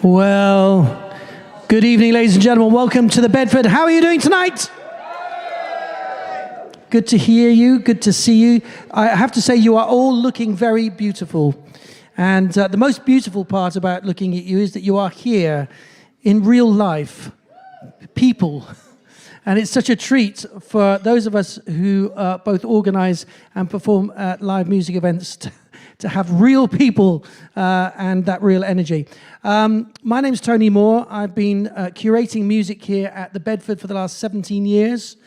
Well, good evening, ladies and gentlemen. Welcome to the Bedford. How are you doing tonight? Good to hear you. Good to see you. I have to say you are all looking very beautiful. And the most beautiful part about looking at you is that you are here in real life, people. And it's such a treat for those of us who both organize and perform at live music events to have real people and that real energy. My name's Tony Moore. I've been curating music here at the Bedford for the last 17 years.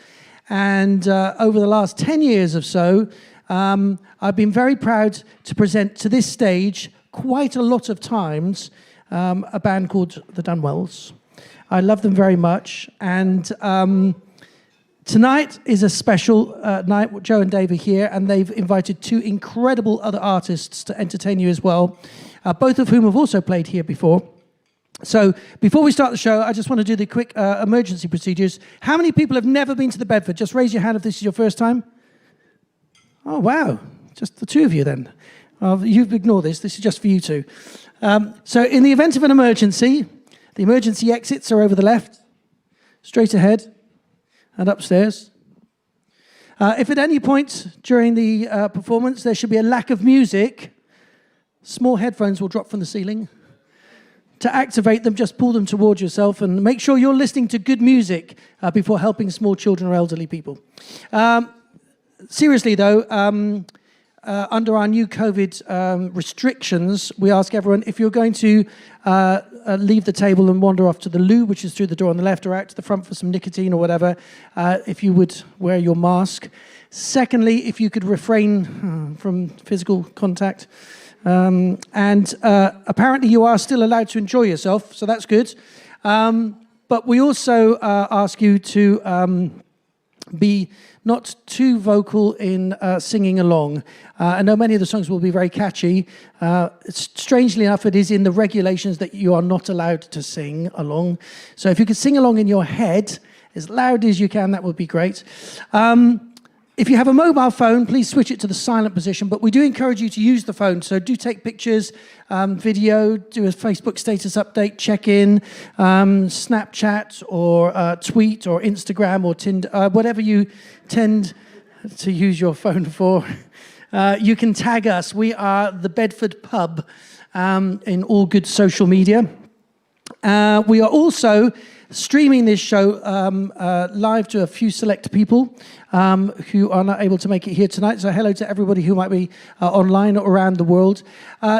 And over the last 10 years or so, I've been very proud to present to this stage quite a lot of times a band called the Dunwells. I love them very much. And tonight is a special night. Joe and Dave are here, and they've invited two incredible other artists to entertain you as well, both of whom have also played here before. So before we start the show, I just want to do the quick emergency procedures. How many people have never been to the Bedford? Just raise your hand if this is your first time. Oh, wow. Just the two of you then. You've ignored this. This is just for you two. So in the event of an emergency, the emergency exits are over the left, straight ahead, and upstairs. If at any point during the performance there should be a lack of music, small headphones will drop from the ceiling. To activate them, just pull them towards yourself and make sure you're listening to good music before helping small children or elderly people. Seriously though, under our new COVID restrictions, we ask everyone, if you're going to leave the table and wander off to the loo, which is through the door on the left, or out to the front for some nicotine or whatever, if you would wear your mask. Secondly, if you could refrain from physical contact. And apparently you are still allowed to enjoy yourself, so that's good. But we also ask you to be not too vocal in singing along. I know many of the songs will be very catchy. Strangely enough, it is in the regulations that you are not allowed to sing along. So if you could sing along in your head as loud as you can, that would be great. If you have a mobile phone, please switch it to the silent position, but we do encourage you to use the phone, so do take pictures, video, do a Facebook status update, check in, Snapchat or tweet or Instagram or Tinder, whatever you tend to use your phone for. You can tag us. We are the Bedford Pub in all good social media. We are also streaming this show live to a few select people who are not able to make it here tonight. So hello to everybody who might be online or around the world.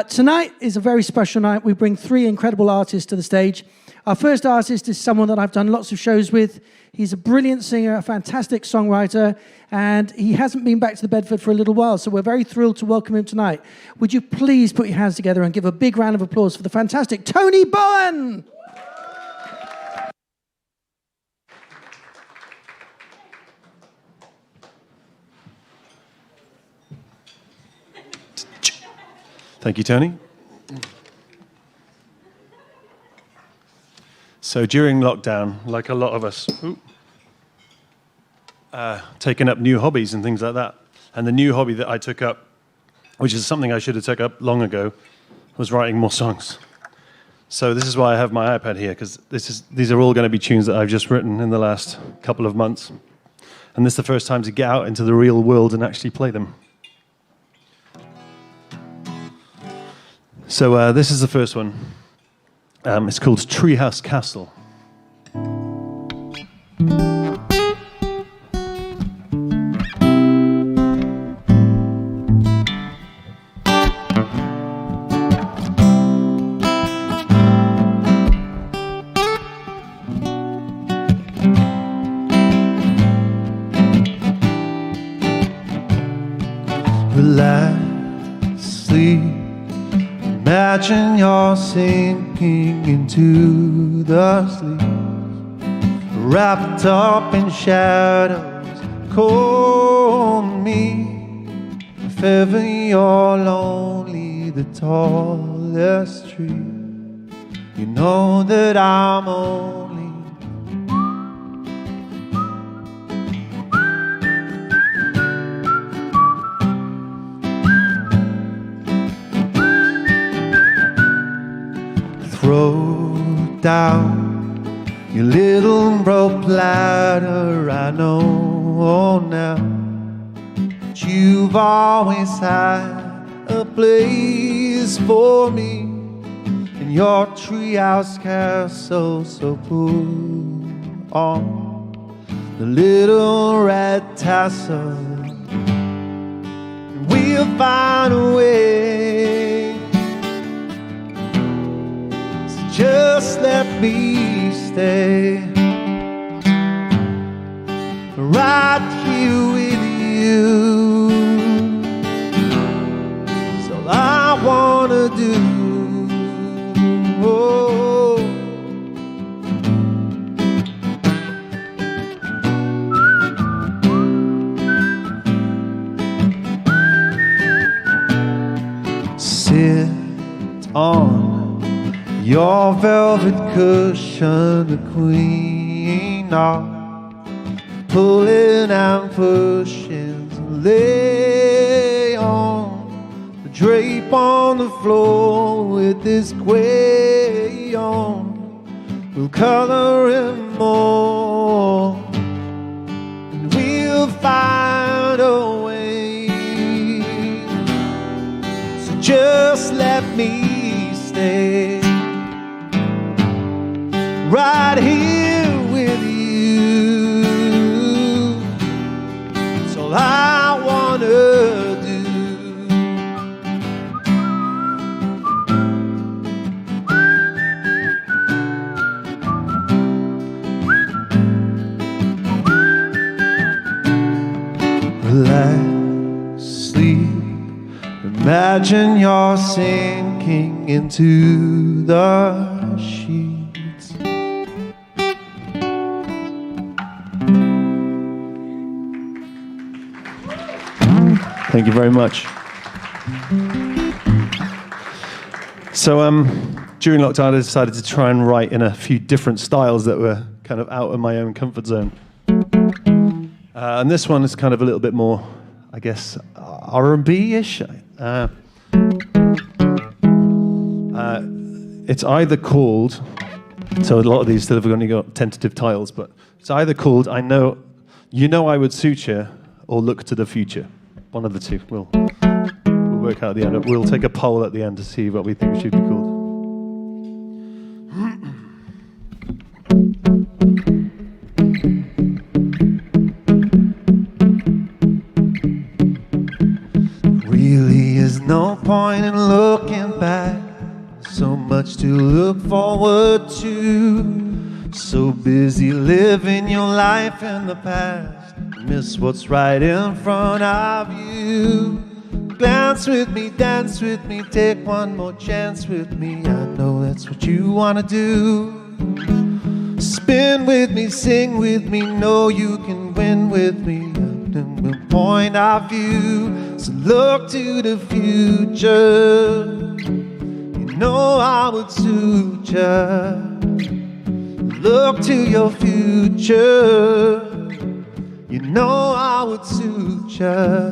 Tonight is a very special night. We bring three incredible artists to the stage. Our first artist is someone that I've done lots of shows with. He's a brilliant singer, a fantastic songwriter, and he hasn't been back to the Bedford for a little while, so we're very thrilled to welcome him tonight. Would you please put your hands together and give a big round of applause for the fantastic Tony BOWEN! Thank you, Tony. So during lockdown, like a lot of us, taken up new hobbies and things like that. And the new hobby that I took up, which is something I should have took up long ago, was writing more songs. So this is why I have my iPad here, because these are all going to be tunes that I've just written in the last couple of months. And this is the first time to get out into the real world and actually play them. So this is the first one. It's called Treehouse Castle. Relax, sleep. Imagine you're sinking into the sleep, wrapped up in shadows. Call me if ever you're lonely. The tallest tree, you know that I'm only down your little rope ladder. I know now that you've always had a place for me in your treehouse castle. So put on the little red tassel, and we'll find a way. So just let me stay right here with you. It's all I wanna do. Oh. Sit on your velvet cushion, the queen of pulling and pushing, to lay on the drape on the floor with this crayon. We'll color him more, and we'll find a way. So just let me stay right here with you. It's all I wanna do. Relax, sleep. Imagine you're sinking into the sheets. Thank you very much. So during lockdown, I decided to try and write in a few different styles that were kind of out of my own comfort zone. And this one is kind of a little bit more, I guess, R&B-ish. It's either called, so a lot of these still have only got tentative titles, but it's either called You Know I Would Suit You, or Look to the Future. One of the two. We'll work out at the end. We'll take a poll at the end to see what we think it should be called. Really is no point in looking back. So much to look forward to. So busy living your life in the past, miss what's right in front of you. Glance with me, dance with me, take one more chance with me. I know that's what you wanna do. Spin with me, sing with me, know you can win with me. From the point of view, so look to the future. You know I would suit ya. Look to your future. You know I would suit ya.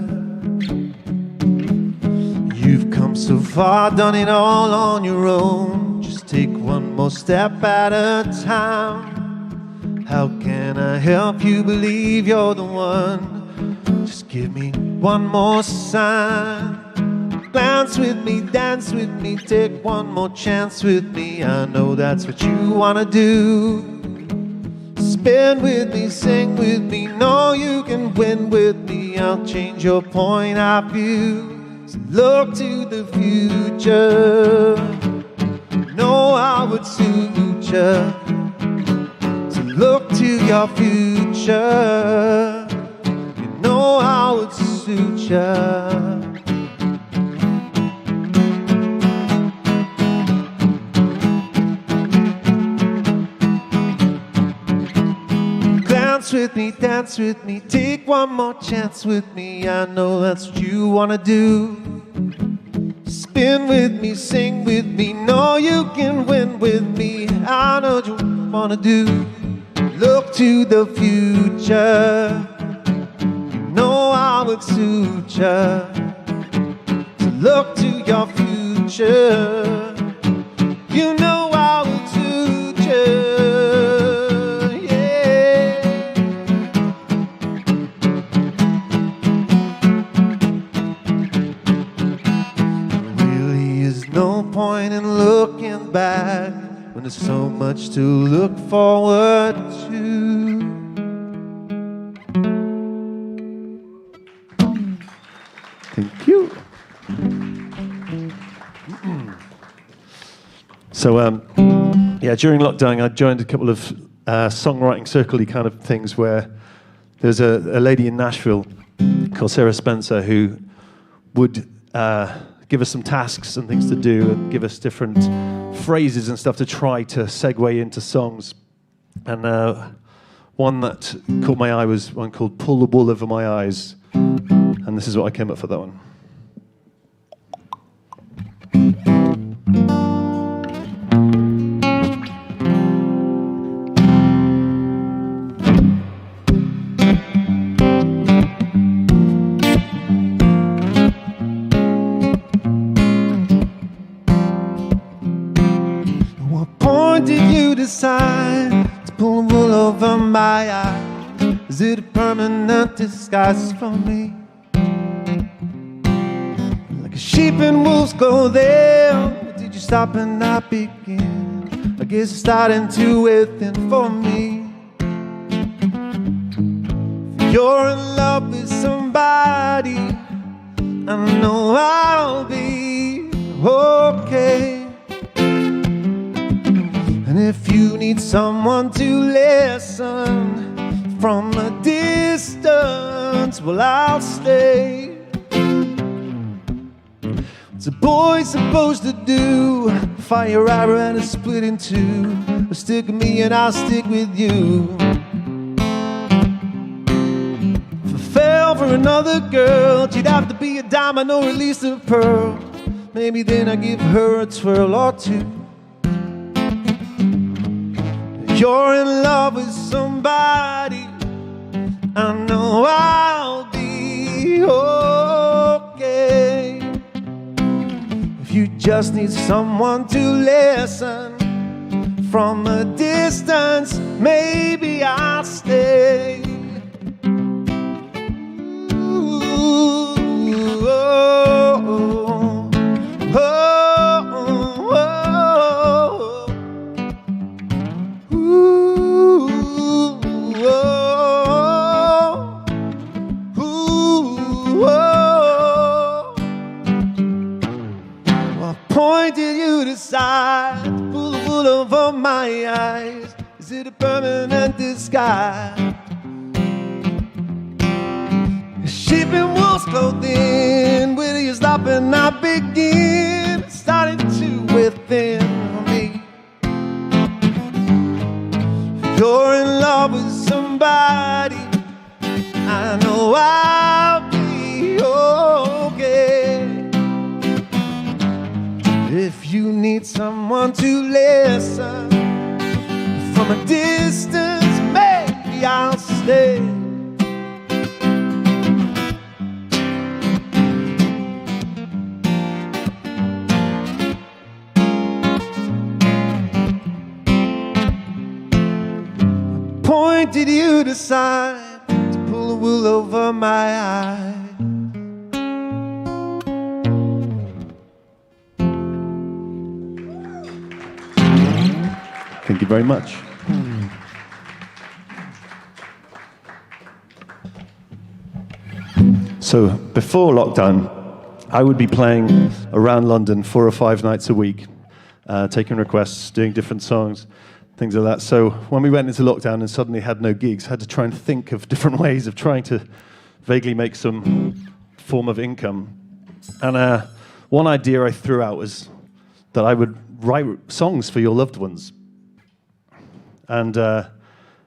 You've come so far, done it all on your own. Just take one more step at a time. How can I help you believe you're the one? Just give me one more sign. Glance with me, dance with me, take one more chance with me. I know that's what you wanna do. Spin with me, sing with me, know you can win with me. I'll change your point of view. So look to the future. Know I would suit ya. So look to your future. You know I would suit ya. Dance with me, take one more chance with me. I know that's what you wanna do. Spin with me, sing with me, know you can win with me. I know what you wanna do. Look to the future. You know I would suit ya. So look to your future. You know I would suit ya. when there's so much to look forward to. Thank you. So, yeah, during lockdown, I joined a couple of songwriting circle-y kind of things where there's a lady in Nashville called Sarah Spencer who would give us some tasks and things to do and give us different phrases and stuff to try to segue into songs. And one that caught my eye was one called Pull the Wool Over My Eyes. And this is what I came up for that one. What point did you decide to pull the wool over my eyes? Is it a permanent disguise for me? Like a sheep and wolves go there. Did you stop and not begin? I guess it's starting to within for me. If you're in love with somebody, I know I'll be okay. And if you need someone to listen from a distance, well, I'll stay. What's a boy supposed to do? Fire arrow and a split in two. Stick with me and I'll stick with you. If I fell for another girl, she'd have to be a diamond or at least a pearl. Maybe then I'd give her a twirl or two. If you're in love with somebody, I know I'll be okay. If you just need someone to listen from a distance, maybe I'll stay. Ooh, oh, oh, oh, oh, oh. Ooh, oh. What point did you decide to pull the wool over my eyes? Is it a permanent disguise? Sheep and wolves clothing, where do you stop and not begin? It's starting to within for me. If you're in love with somebody, I know I'll be okay. If you need someone to listen from a distance, maybe I'll stay. Point did you decide to pull the wool over my eyes? Thank you very much. So before lockdown, I would be playing around London 4 or 5 nights a week, taking requests, doing different songs, things like that. So when we went into lockdown and suddenly had no gigs, I had to try and think of different ways of trying to vaguely make some form of income. And one idea I threw out was that I would write songs for your loved ones. And a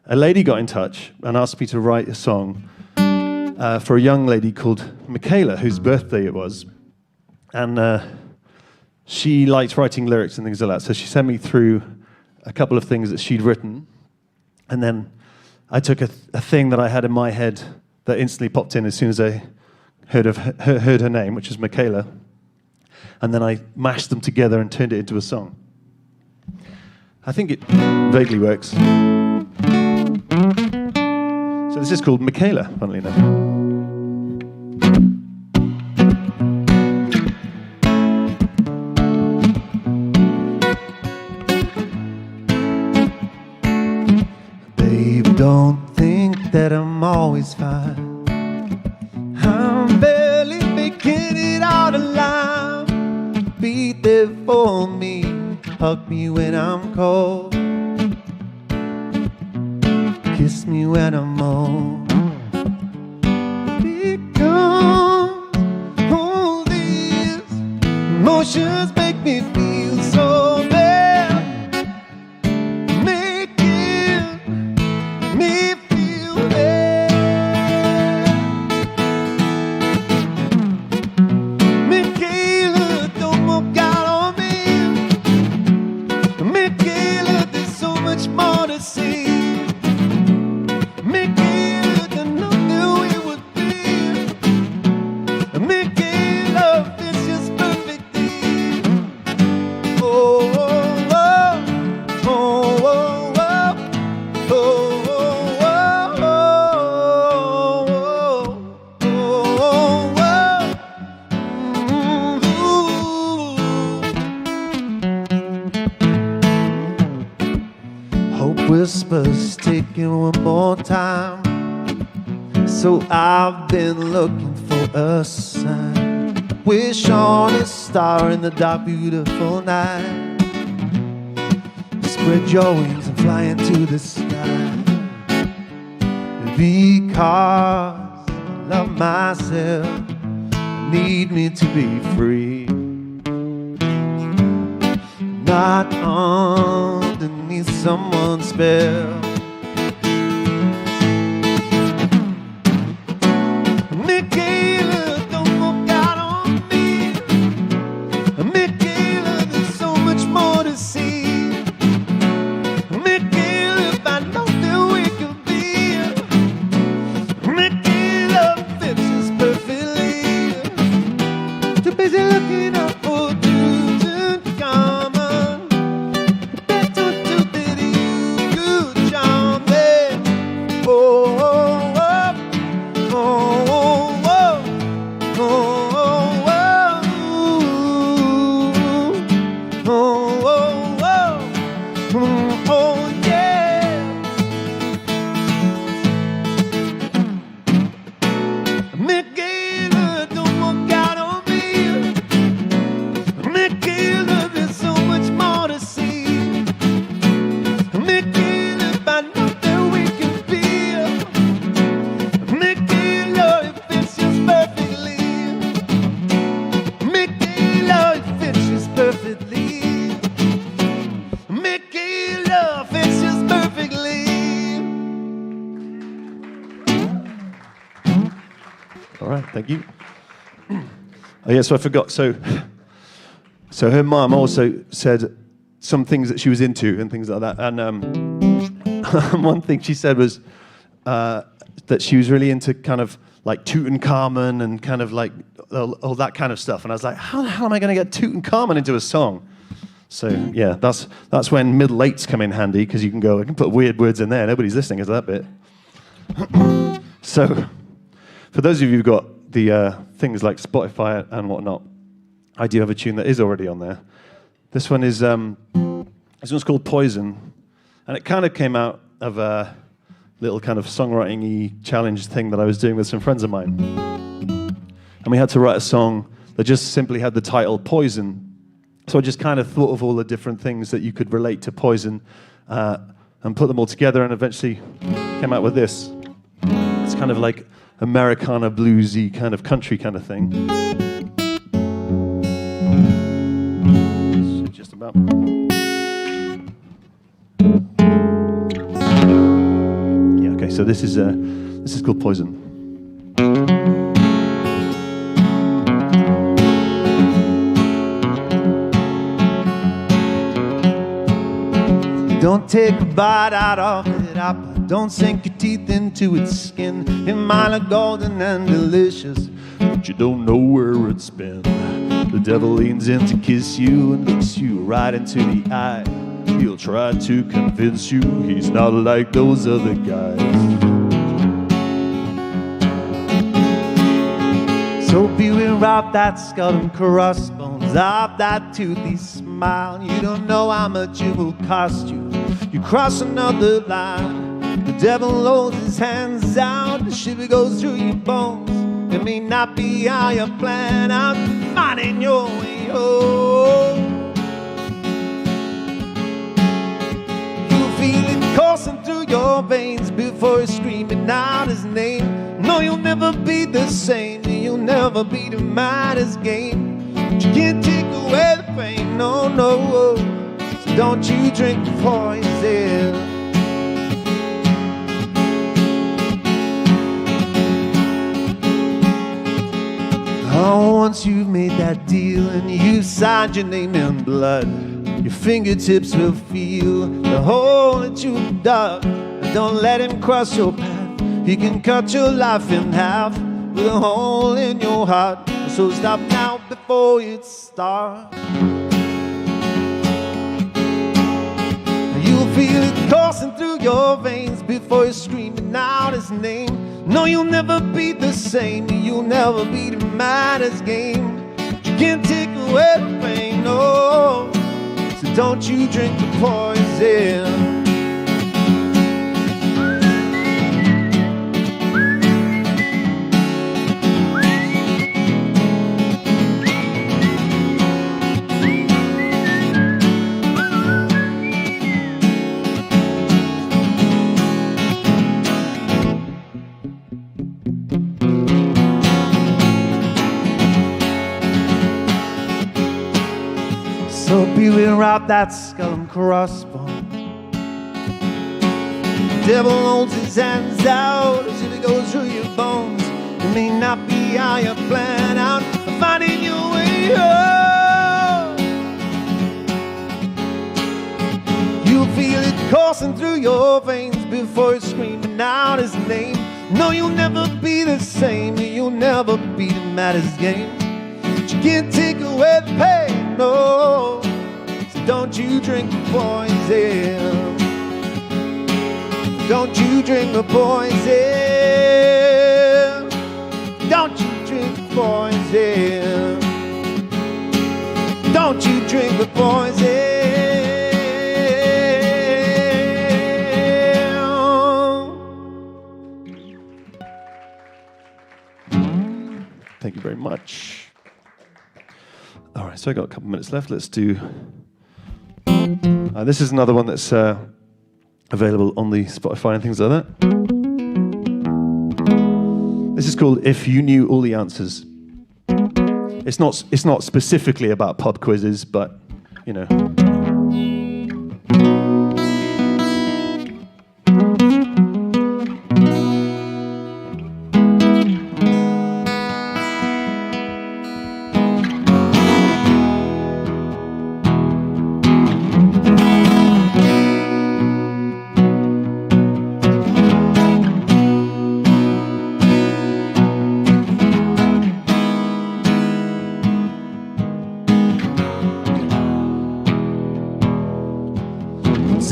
lady got in touch and asked me to write a song for a young lady called Michaela, whose birthday it was. And she liked writing lyrics and things like that, so she sent me through a couple of things that she'd written. And then I took a thing that I had in my head that instantly popped in as soon as I heard her name, which was Michaela. And then I mashed them together and turned it into a song. I think it vaguely works. So this is called Michaela, funnily enough. there for me. Hug me when I'm cold. Kiss me when I'm old. Because all these emotions make me feel so bad, making me feel bad. Michaela, don't walk out on me. Michaela, there's so much more to see. Michaela, the nothing we would be. Michaela, it's just perfectly. Oh, oh, oh, oh, oh, oh, oh, oh, oh, oh. Hope whispers taking one more time. So I've been looking for a sign. Wish on a star in the dark, beautiful night. Spread your wings and fly into the sky. Because I love myself, need me to be free. Not underneath someone's spell. Michaela, don't walk out on me. Michaela, there's so much more to see. Michaela, if I know that we could be. Michaela, fits us perfectly. Too busy looking up for truth and common. Better to bid you good job there. Oh, oh, oh, oh, oh, oh, oh, oh, oh, yeah. Michaela, don't walk out on me. Michaela, there's so much more to see. Michaela, if I know that we can be. Michaela, it fits just perfectly. Michaela, it fits just perfectly. Michaela, fits just perfectly. All right, thank you. Oh yeah, so I forgot. So her mum also said some things that she was into and things like that. And one thing she said was that she was really into kind of like Tutankhamun and kind of like all that kind of stuff. And I was like, how the hell am I going to get Tutankhamun into a song? So yeah, that's when middle eights come in handy, because you can go, I can put weird words in there. Nobody's listening to that bit. So for those of you who've got the things like Spotify and whatnot, I do have a tune that is already on there. This one is this one's called Poison, and it kind of came out of a little kind of songwriting-y challenge thing that I was doing with some friends of mine. And we had to write a song that just simply had the title Poison. So I just kind of thought of all the different things that you could relate to poison and put them all together, and eventually came out with this. It's kind of like Americana bluesy kind of country kind of thing. So just about. Yeah, okay, so this is called Poison. Don't take a bite out of it, apple. Don't sink your teeth into its skin. It might look golden and delicious, but you don't know where it's been. The devil leans in to kiss you and looks you right into the eye. He'll try to convince you he's not like those other guys. So beware of that skull and crossbones, of that toothy smile. You don't know how much it will cost you. You cross another line. The devil holds his hands out. The shiver goes through your bones. It may not be how you plan out, finding your way home. your veins before you're screaming out his name. No, you'll never be the same, you'll never be the maddest game. But you can't take away the pain, no, no. So don't you drink the poison. Oh, once you've made that deal and you signed your name in blood, your fingertips will feel the hole that you've dug. Don't let him cross your path. He can cut your life in half with a hole in your heart. So stop now before it starts. You'll feel it coursing through your veins before you're screaming out his name. No, you'll never be the same, you'll never be the maddest game. But you can't take away the pain, no. So don't you drink the poison. So beware of that skull and crossbone. The devil holds his hands out as if it goes through your bones. It may not be how you plan out, but finding your way home. You'll feel it coursing through your veins before you're screaming out his name. No, you'll never be the same, you'll never be the maddest game. But you can't take away the pain, no. So don't you drink the poison. Don't you drink the poison. Don't you drink the poison. Don't you drink the poison. Thank you very much. All right, so I got a couple minutes left. Let's do. This is another one that's available on the Spotify and things like that. This is called "If You Knew All the Answers." It's not specifically about pub quizzes, but you know.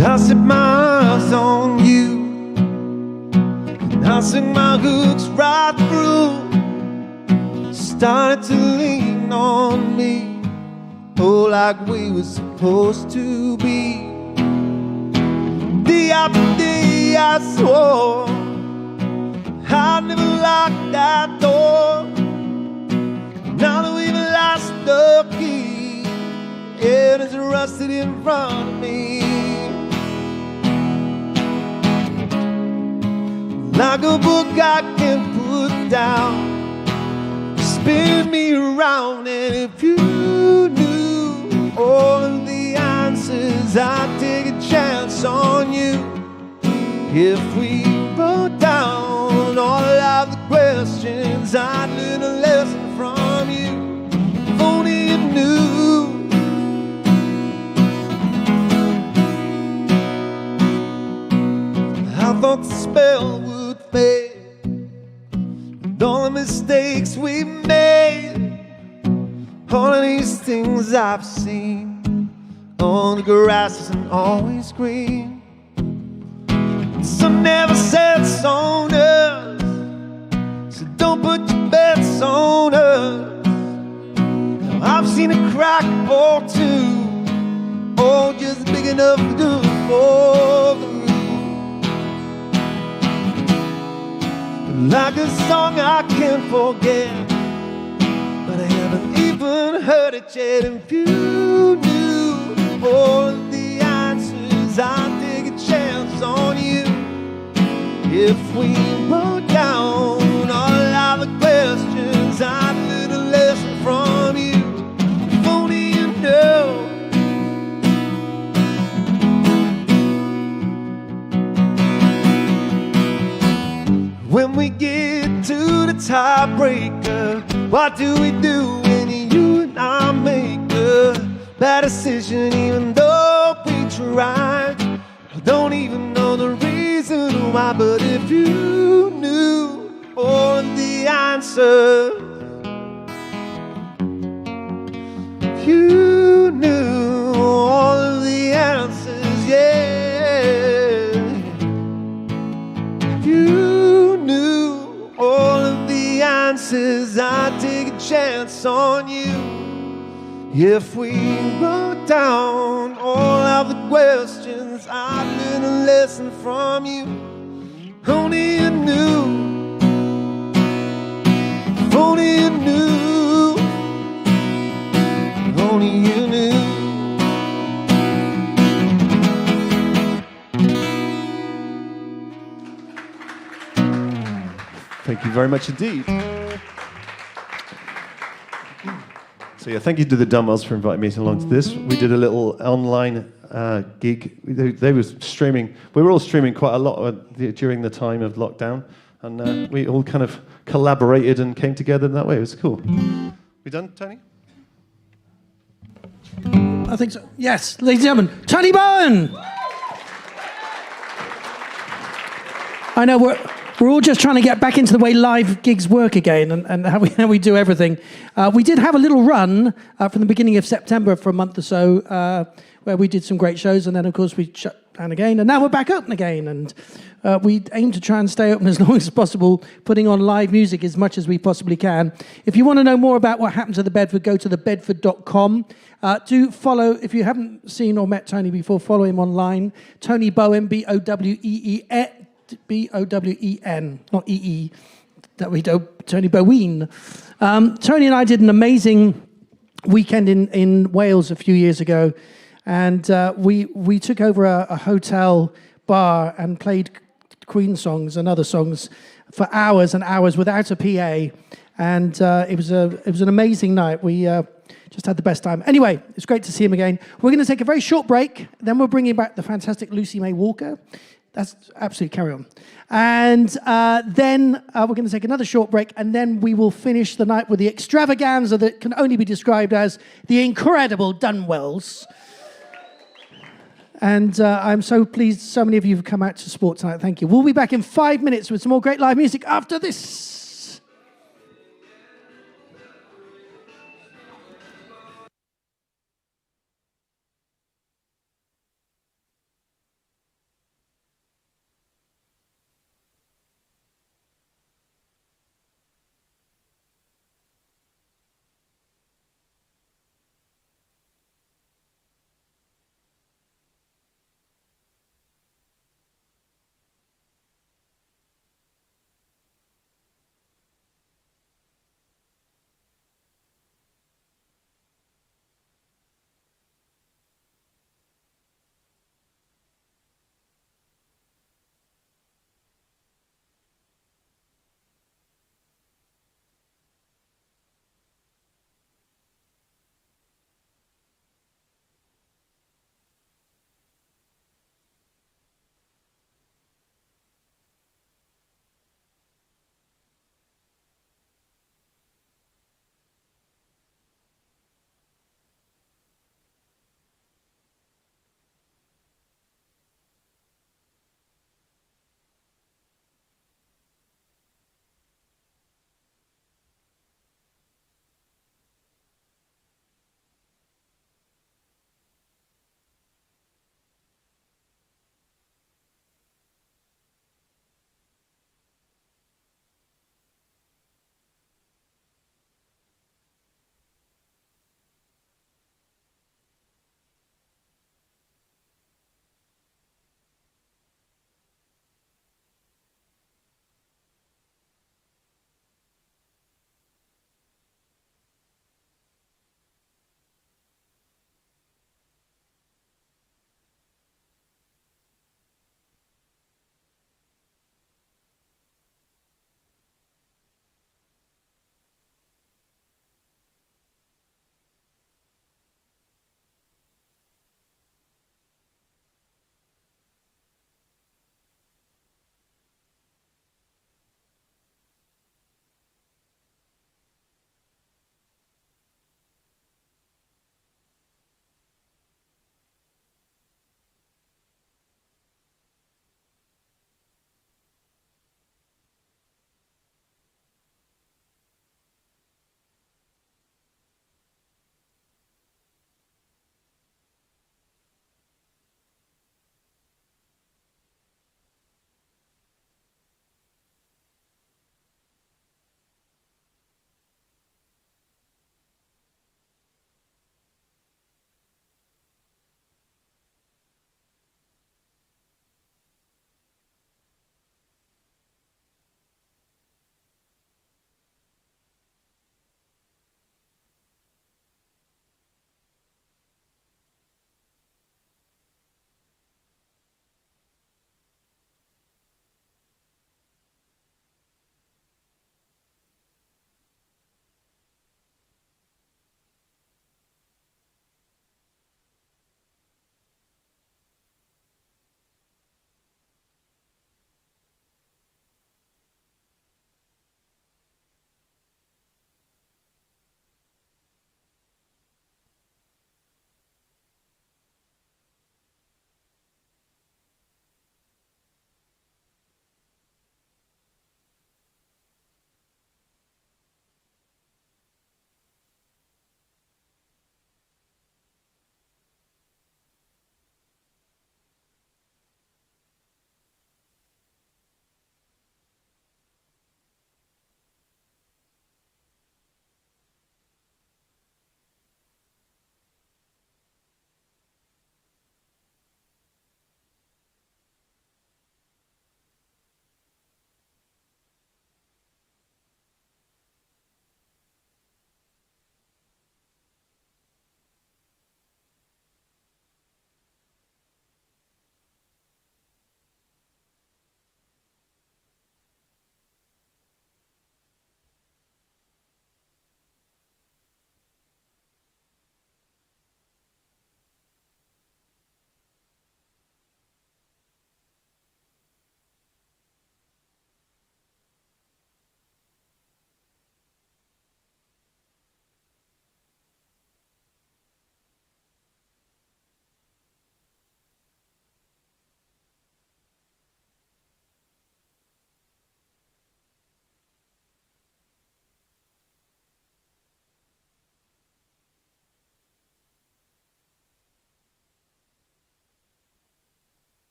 I set my eyes on you, and I sing my hooks right through. Started to lean on me, oh, like we were supposed to be. Day after day I swore I'd never lock that door. Now that we've lost the key, it is rusted in front of me. Like a book I can put down, spin me around. And if you knew all of the answers, I'd take a chance on you. If we wrote down all of the questions, I'd learn a lesson from you. If only you knew. I thought the spell would fade with all the mistakes we made. All of these things I've seen on the grass isn't always green. Some never sets on us, so don't put your bets on us. Now I've seen a crack or two, oh, just big enough to do for the roof. Like a song I can't forget, but I haven't even heard it yet. If you knew all of the answers, I'd take a chance on you. if we wrote down all of the questions I'd learned a lesson from you. If only you know. When we get to the tiebreaker, what do we do when you and I make a bad decision even though we tried? I don't even know the reason why, but if you knew all of the answers, if you knew all of the answers, yeah. If you knew all of the answers, I'd take a chance on you. If we wrote down all of the questions, I'd learn a lesson from you. Only you knew. If only you knew. If only you knew. Thank you very much indeed. So yeah, thank you to the Dunwells for inviting me along to this. We did a little online gig. They were streaming. We were all streaming quite a lot during the time of lockdown, and we all kind of collaborated and came together in that way. It was cool. We done, Tony? I think so. Yes, ladies and gentlemen, Tony BOWEN! I know we're all just trying to get back into the way live gigs work again and how we do everything. We did have a little run from the beginning of September for a month or so where we did some great shows, and then, of course, we shut down again, and now we're back open again. And we aim to try and stay open as long as possible, putting on live music as much as we possibly can. If you want to know more about what happens at the Bedford, go to thebedford.com. Do follow, if you haven't seen or met Tony before, follow him online. Tony BOWEN, BOWEEN. BOWEN, not EE, that we do, Tony BOWEN. Tony and I did an amazing weekend in Wales a few years ago, and we took over a hotel bar and played Queen songs and other songs for hours and hours without a PA, and it was an amazing night. We just had the best time. Anyway, it's great to see him again. We're going to take a very short break, then we're bringing back the fantastic Lucy May Walker. That's absolutely, carry on. And then we're going to take another short break, and then we will finish the night with the extravaganza that can only be described as the incredible Dunwells. And I'm so pleased so many of you have come out to sport tonight. Thank you. We'll be back in 5 minutes with some more great live music after this.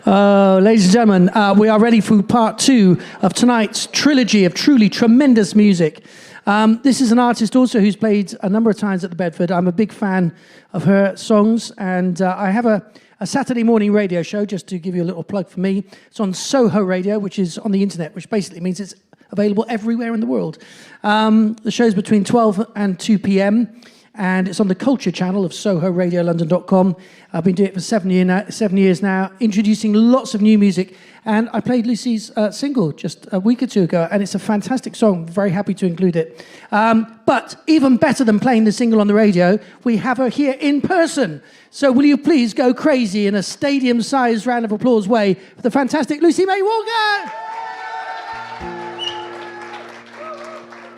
Ladies and gentlemen, we are ready for part 2 of tonight's trilogy of truly tremendous music. This is an artist also who's played a number of times at the Bedford. I'm a big fan of her songs, and I have a Saturday morning radio show, just to give you a little plug for me. It's on Soho Radio, which is on the internet, which basically means it's available everywhere in the world. The show's between 12 and 2 p.m, and it's on the Culture channel of SohoRadioLondon.com. I've been doing it for 7 years now, introducing lots of new music. And I played Lucy's single just a week or two ago, and it's a fantastic song. Very happy to include it. But even better than playing the single on the radio, we have her here in person. So will you please go crazy in a stadium-sized round of applause way for the fantastic Lucy May Walker?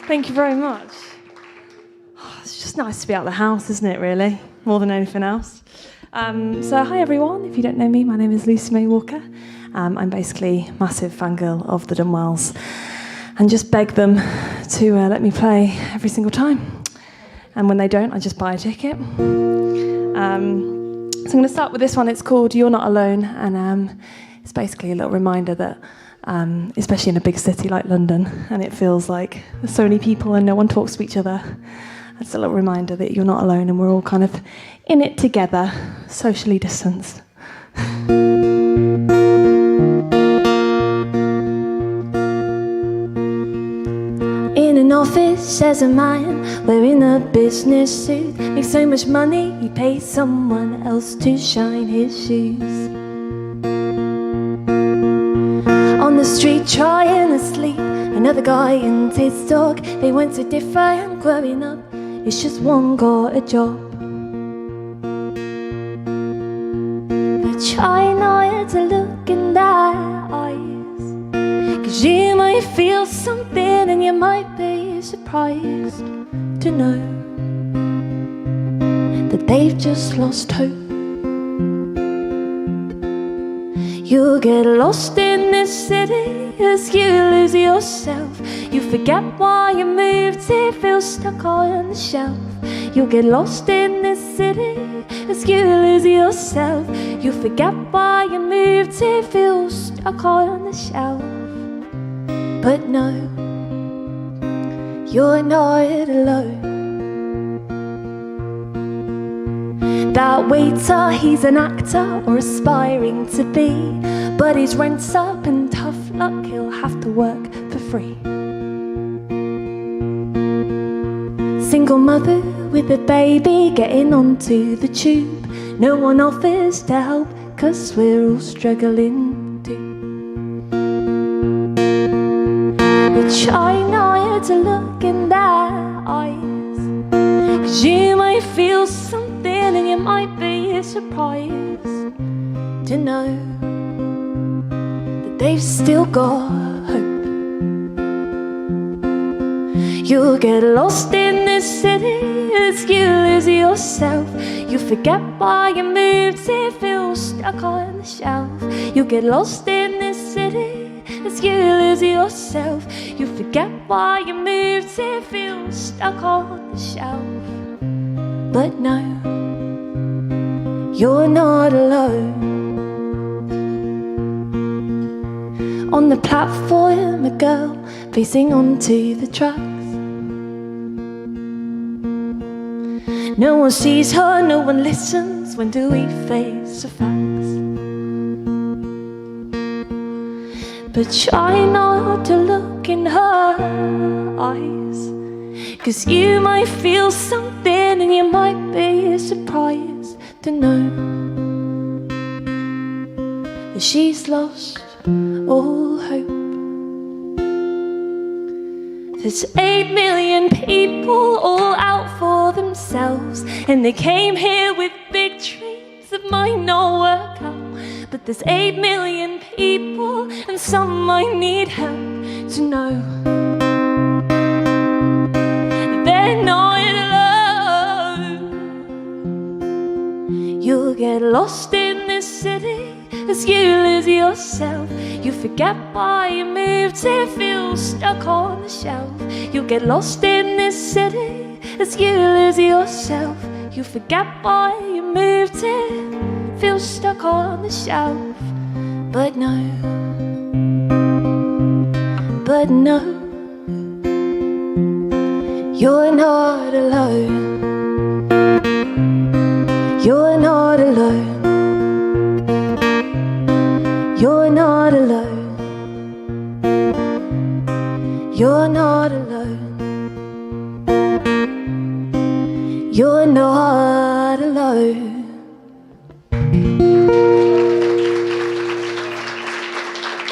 Thank you very much. It's just nice to be out of the house, isn't it, really? More than anything else. So hi, everyone. If you don't know me, my name is Lucy May Walker. I'm basically a massive fangirl of the Dunwells and just beg them to let me play every single time. And when they don't, I just buy a ticket. So I'm going to start with this one. It's called You're Not Alone. And it's basically a little reminder that especially in a big city like London, and it feels like there's so many people and no one talks to each other. It's a little reminder that you're not alone and we're all kind of in it together, socially distanced. In an office as a man wearing a business suit, makes so much money he pays someone else to shine his shoes. On the street trying to sleep, another guy and his dog, they went to different growing up, it's just one got a job. But try not to look in their eyes, 'cause you might feel something and you might be surprised to know that they've just lost hope. You'll get lost in this city as you lose yourself. You forget why you moved here, feel stuck on the shelf. You'll get lost in this city as you lose yourself. You forget why you moved here, feel stuck on the shelf. But no, you're not alone. That waiter, he's an actor or aspiring to be, but his rent's up and tough luck, he'll have to work for free. Single mother with a baby getting onto the tube, no one offers to help 'cause we're all struggling too. But try not to look in their eyes, 'cause you might feel something and you might be surprised to know that they've still got hope. You'll get lost in this city as you lose yourself. You forget why you moved here, feel stuck on the shelf. You'll get lost in this city as you lose yourself. You forget why you moved here, feel stuck on the shelf. But no, you're not alone. On the platform, a girl facing onto the tracks. No one sees her, no one listens. When do we face the facts? But try not to look in her eyes, 'cause you might feel something and you might be surprised to know that she's lost all hope. There's 8 million people all out for themselves, and they came here with big dreams that might not work out. But there's 8 million people, and some might need help to know that they're not alone. You'll get lost in this city as you lose yourself. You forget why you moved here, feel stuck on the shelf. You'll get lost in this city as you lose yourself. You forget why you moved here, feel stuck on the shelf. But no, but no, you're not alone. You're not alone. You're not alone. You're not alone. You're not alone.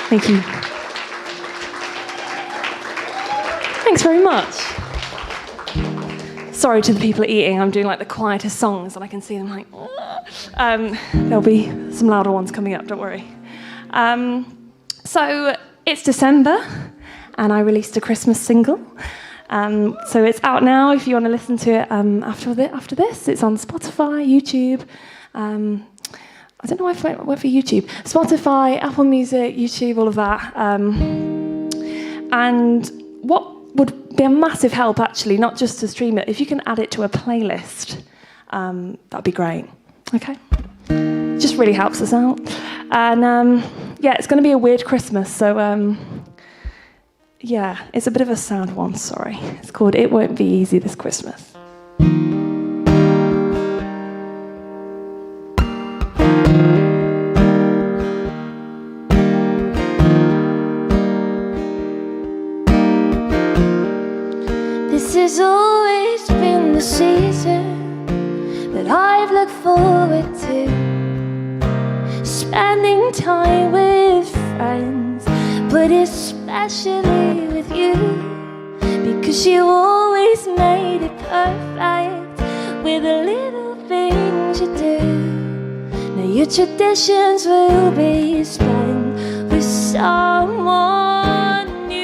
Thank you. Thanks very much. Sorry to the people eating, I'm doing like the quietest songs and I can see them like, there'll be some louder ones coming up, don't worry. So it's December and I released a Christmas single. So it's out now if you want to listen to it after this. It's on Spotify, YouTube. I don't know why I went for YouTube. Spotify, Apple Music, YouTube, all of that. And what would be a massive help, actually, not just to stream it, if you can add it to a playlist, that'd be great. Okay? Just really helps us out. And yeah, it's going to be a weird Christmas, so yeah, it's a bit of a sad one, sorry. It's called It Won't Be Easy This Christmas. This has always been the season that I've looked forward to, spending time with friends, but especially with you, because you always made it perfect with the little things you do. Now your traditions will be spent with someone new.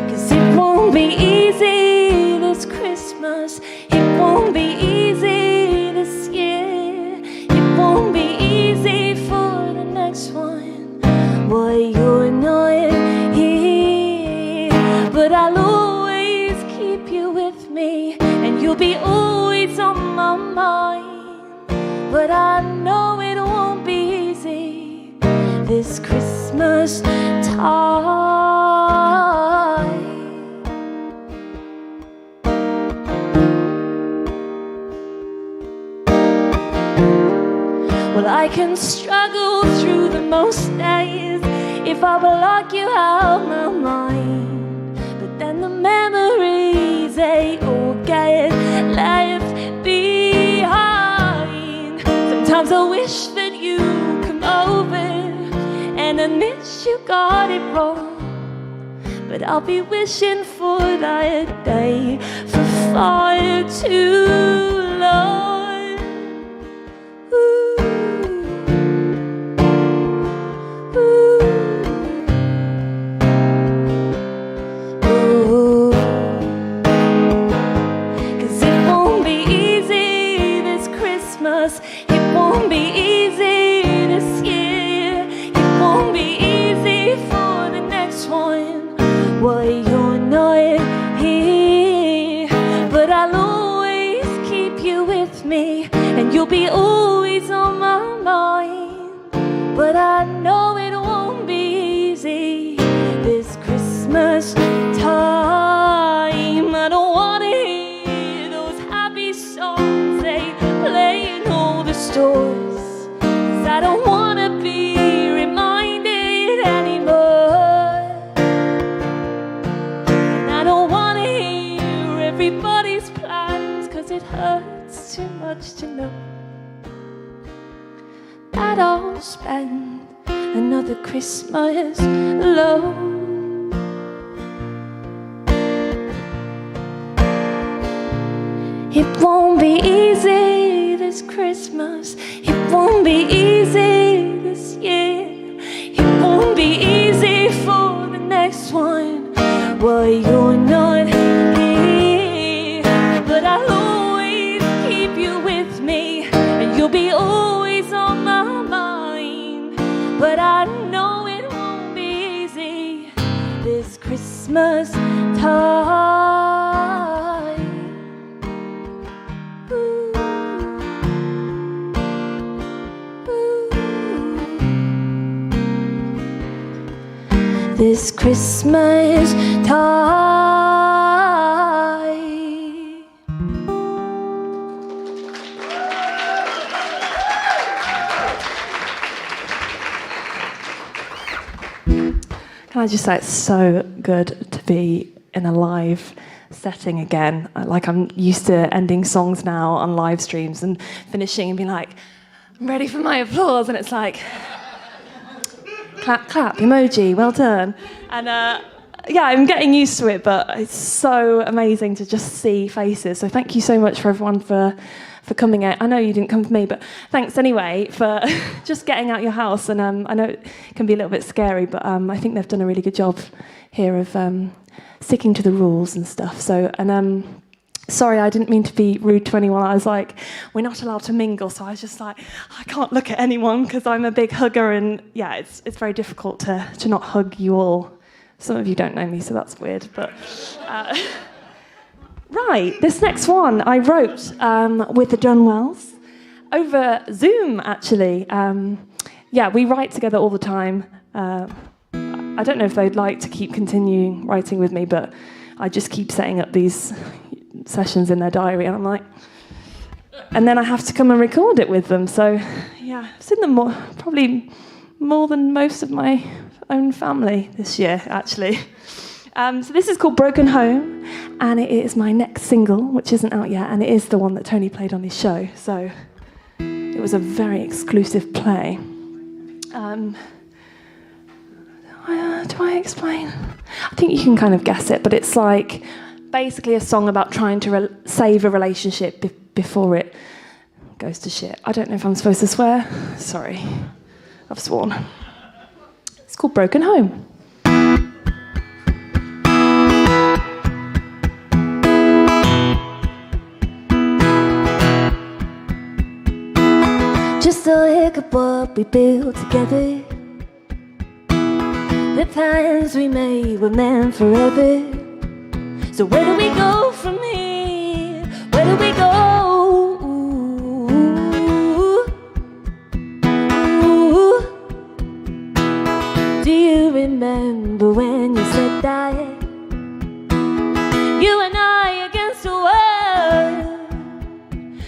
Cause it won't be easy this Christmas. It won't be easy this year. It won't be easy for the next one. Why you're not here, but I'll always keep you with me, and you'll be always on my mind. But I know it won't be easy this Christmas time. Well, I can struggle through the most days if I block you out my mind, but then the memories, they all get left behind. Sometimes I wish that you come over and admit you got it wrong, but I'll be wishing for that day for far too long. It won't be easy this year. It won't be easy for the next one. Why you're not here, but I'll always keep you with me, and you'll be always on my mind. But I know it won't be easy this Christmas time. I don't want to hear those happy songs they play in all the stores, 'cause I don't want to be reminded anymore. And I don't want to hear everybody's plans, 'cause it hurts too much to know that I'll spend another Christmas alone. It won't be easy this Christmas. It won't be easy this year. It won't be easy for the next one. Well, you're not here, but I'll always keep you with me, and you'll be always on my mind. But I know it won't be easy Christmas time. Ooh. Ooh. This Christmas time. Can I just say it's so good to be in a live setting again. Like, I'm used to ending songs now on live streams and finishing and being like, I'm ready for my applause, and it's like, clap, clap, emoji, well done. And yeah, I'm getting used to it, but it's so amazing to just see faces. So thank you so much for everyone for coming out. I know you didn't come for me, but thanks anyway for just getting out your house. And I know it can be a little bit scary, but I think they've done a really good job here of sticking to the rules and stuff. So, and sorry, I didn't mean to be rude to anyone. I was like, we're not allowed to mingle. So I was just like, I can't look at anyone because I'm a big hugger. And yeah, it's very difficult to not hug you all. Some of you don't know me, so that's weird. But right, this next one I wrote with the Dunwells over Zoom, actually. Yeah, we write together all the time. I don't know if they'd like to keep continuing writing with me, but I just keep setting up these sessions in their diary, and I'm like, and then I have to come and record it with them. So yeah, I've seen them probably more than most of my own family this year, actually. So this is called Broken Home, and it is my next single, which isn't out yet, and it is the one that Tony played on his show. So it was a very exclusive play. Do I explain? I think you can kind of guess it, but it's like basically a song about trying to save a relationship before it goes to shit. I don't know if I'm supposed to swear. Sorry, I've sworn. It's called Broken Home. Just a hiccup what we built together. The plans we made were meant forever. So where do we go from here? Where do we go? Ooh. Do you remember when you said that? You and I against the world.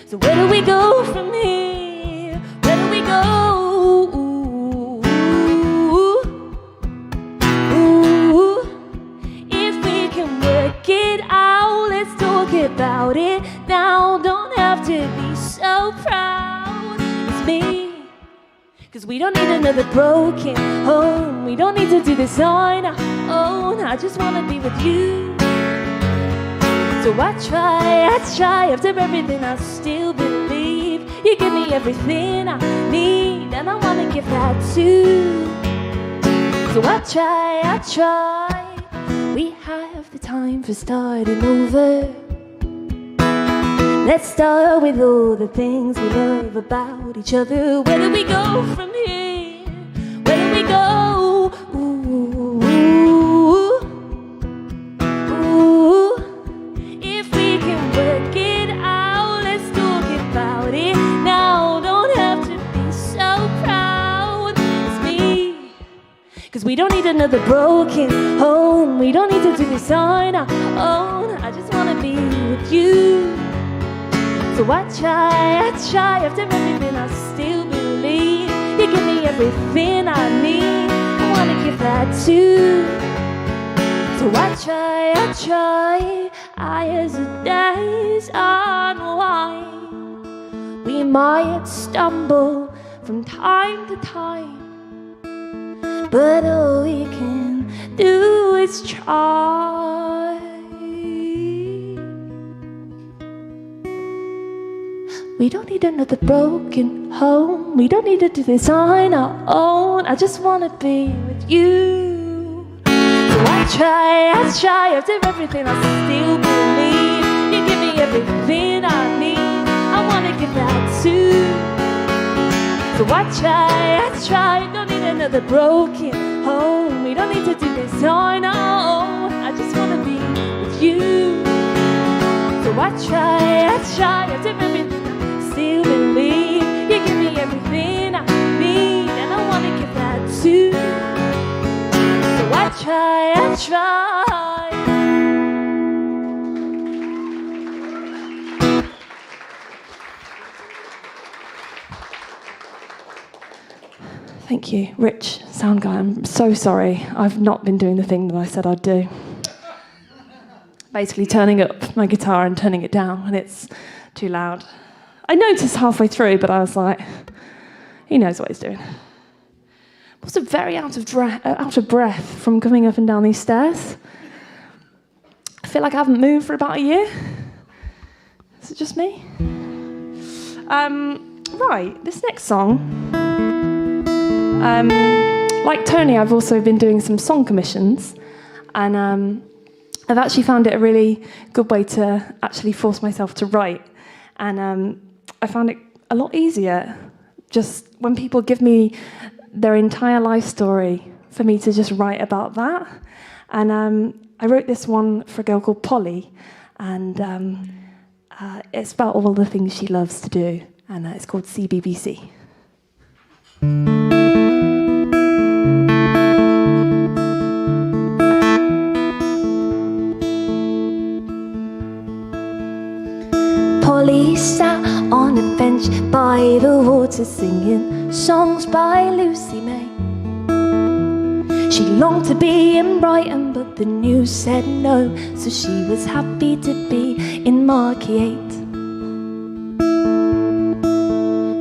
So where do we go from here? Where do we go? About it now, don't have to be so proud. It's me, 'cause we don't need another broken home. We don't need to do this on our own. I just wanna be with you. So I try after everything I still believe. You give me everything I need, and I wanna give that too. So I try. We have the time for starting over. Let's start with all the things we love about each other. Where do we go from here? Where do we go? Ooh, ooh. If we can work it out, let's talk about it now. Don't have to be so proud. It's me, 'cause we don't need another broken home. We don't need to do this on our own. I just wanna be with you. So I try after everything I still believe. You give me everything I need. I wanna give that too. So I try. As the days unwind, we might stumble from time to time, but all we can do is try. We don't need another broken home. We don't need to do this on our own. I just wanna be with you. So I try after everything I still believe. You give me everything I need. I wanna give that too. So I try. Don't need another broken home. We don't need to do this on our own. I try to do everything. I still believe you give me everything I need, and I want to give that too. So I try. Thank you, Rich, sound guy. I'm so sorry. I've not been doing the thing that I said I'd do. Basically turning up my guitar and turning it down when it's too loud. I noticed halfway through, but I was like, he knows what he's doing. I'm also very out of breath from coming up and down these stairs. I feel like I haven't moved for about a year. Is it just me? Right, this next song. Like Tony, I've also been doing some song commissions, and I've actually found it a really good way to actually force myself to write. And I found it a lot easier just when people give me their entire life story for me to just write about that. And I wrote this one for a girl called Polly, and it's about all the things she loves to do, and it's called CBBC. Polly sat on a bench by the water singing songs by Lucy May. She longed to be in Brighton, but the news said no, so she was happy to be in Marquee 8.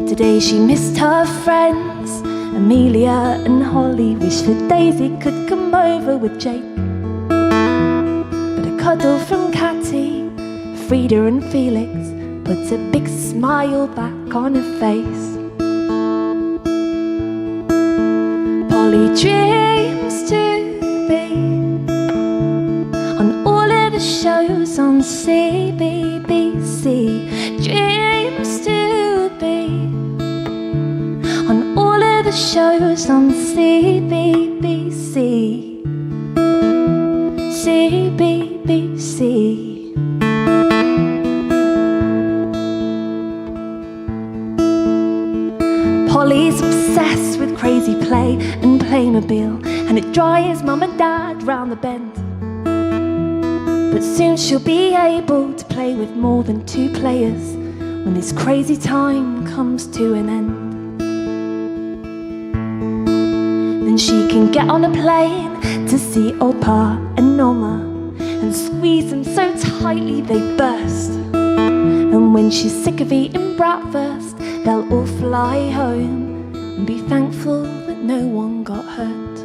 Today she missed her friends, Amelia and Holly. Wished that Daisy could come over with Jake, but a cuddle from Catty, Frida and Felix puts a big smile back on her face. Polly dreams to be on all of the shows on CBBC. Dreams to be on all of the shows on CBBC. CBBC. Polly's obsessed with crazy play and Playmobil, and it drives Mum and Dad round the bend. But soon she'll be able to play with more than 2 players when this crazy time comes to an end. Then she can get on a plane to see old Pa and Norma and squeeze them so tightly they burst. And when she's sick of eating breakfast, they'll all fly home and be thankful that no one got hurt.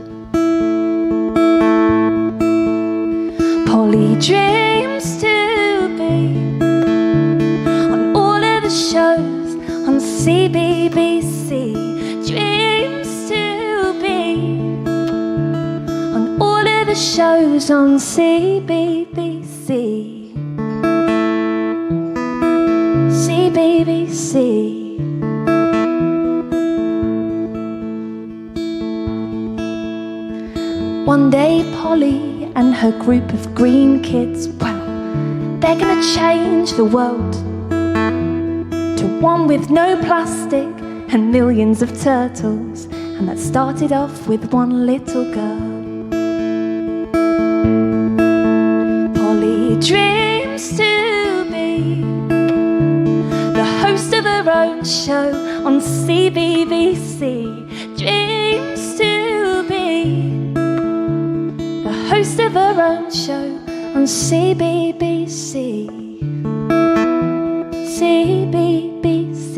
Polly dreams to be on all of the shows on CBBC. Dreams to be on all of the shows on CBBC. CBBC. One day Polly and her group of green kids, well, they're gonna change the world to one with no plastic and millions of turtles. And that started off with one little girl. Polly dreams to be the host of her own show on CBBC. Dreams to be the host of her own show on CBBC. CBBC.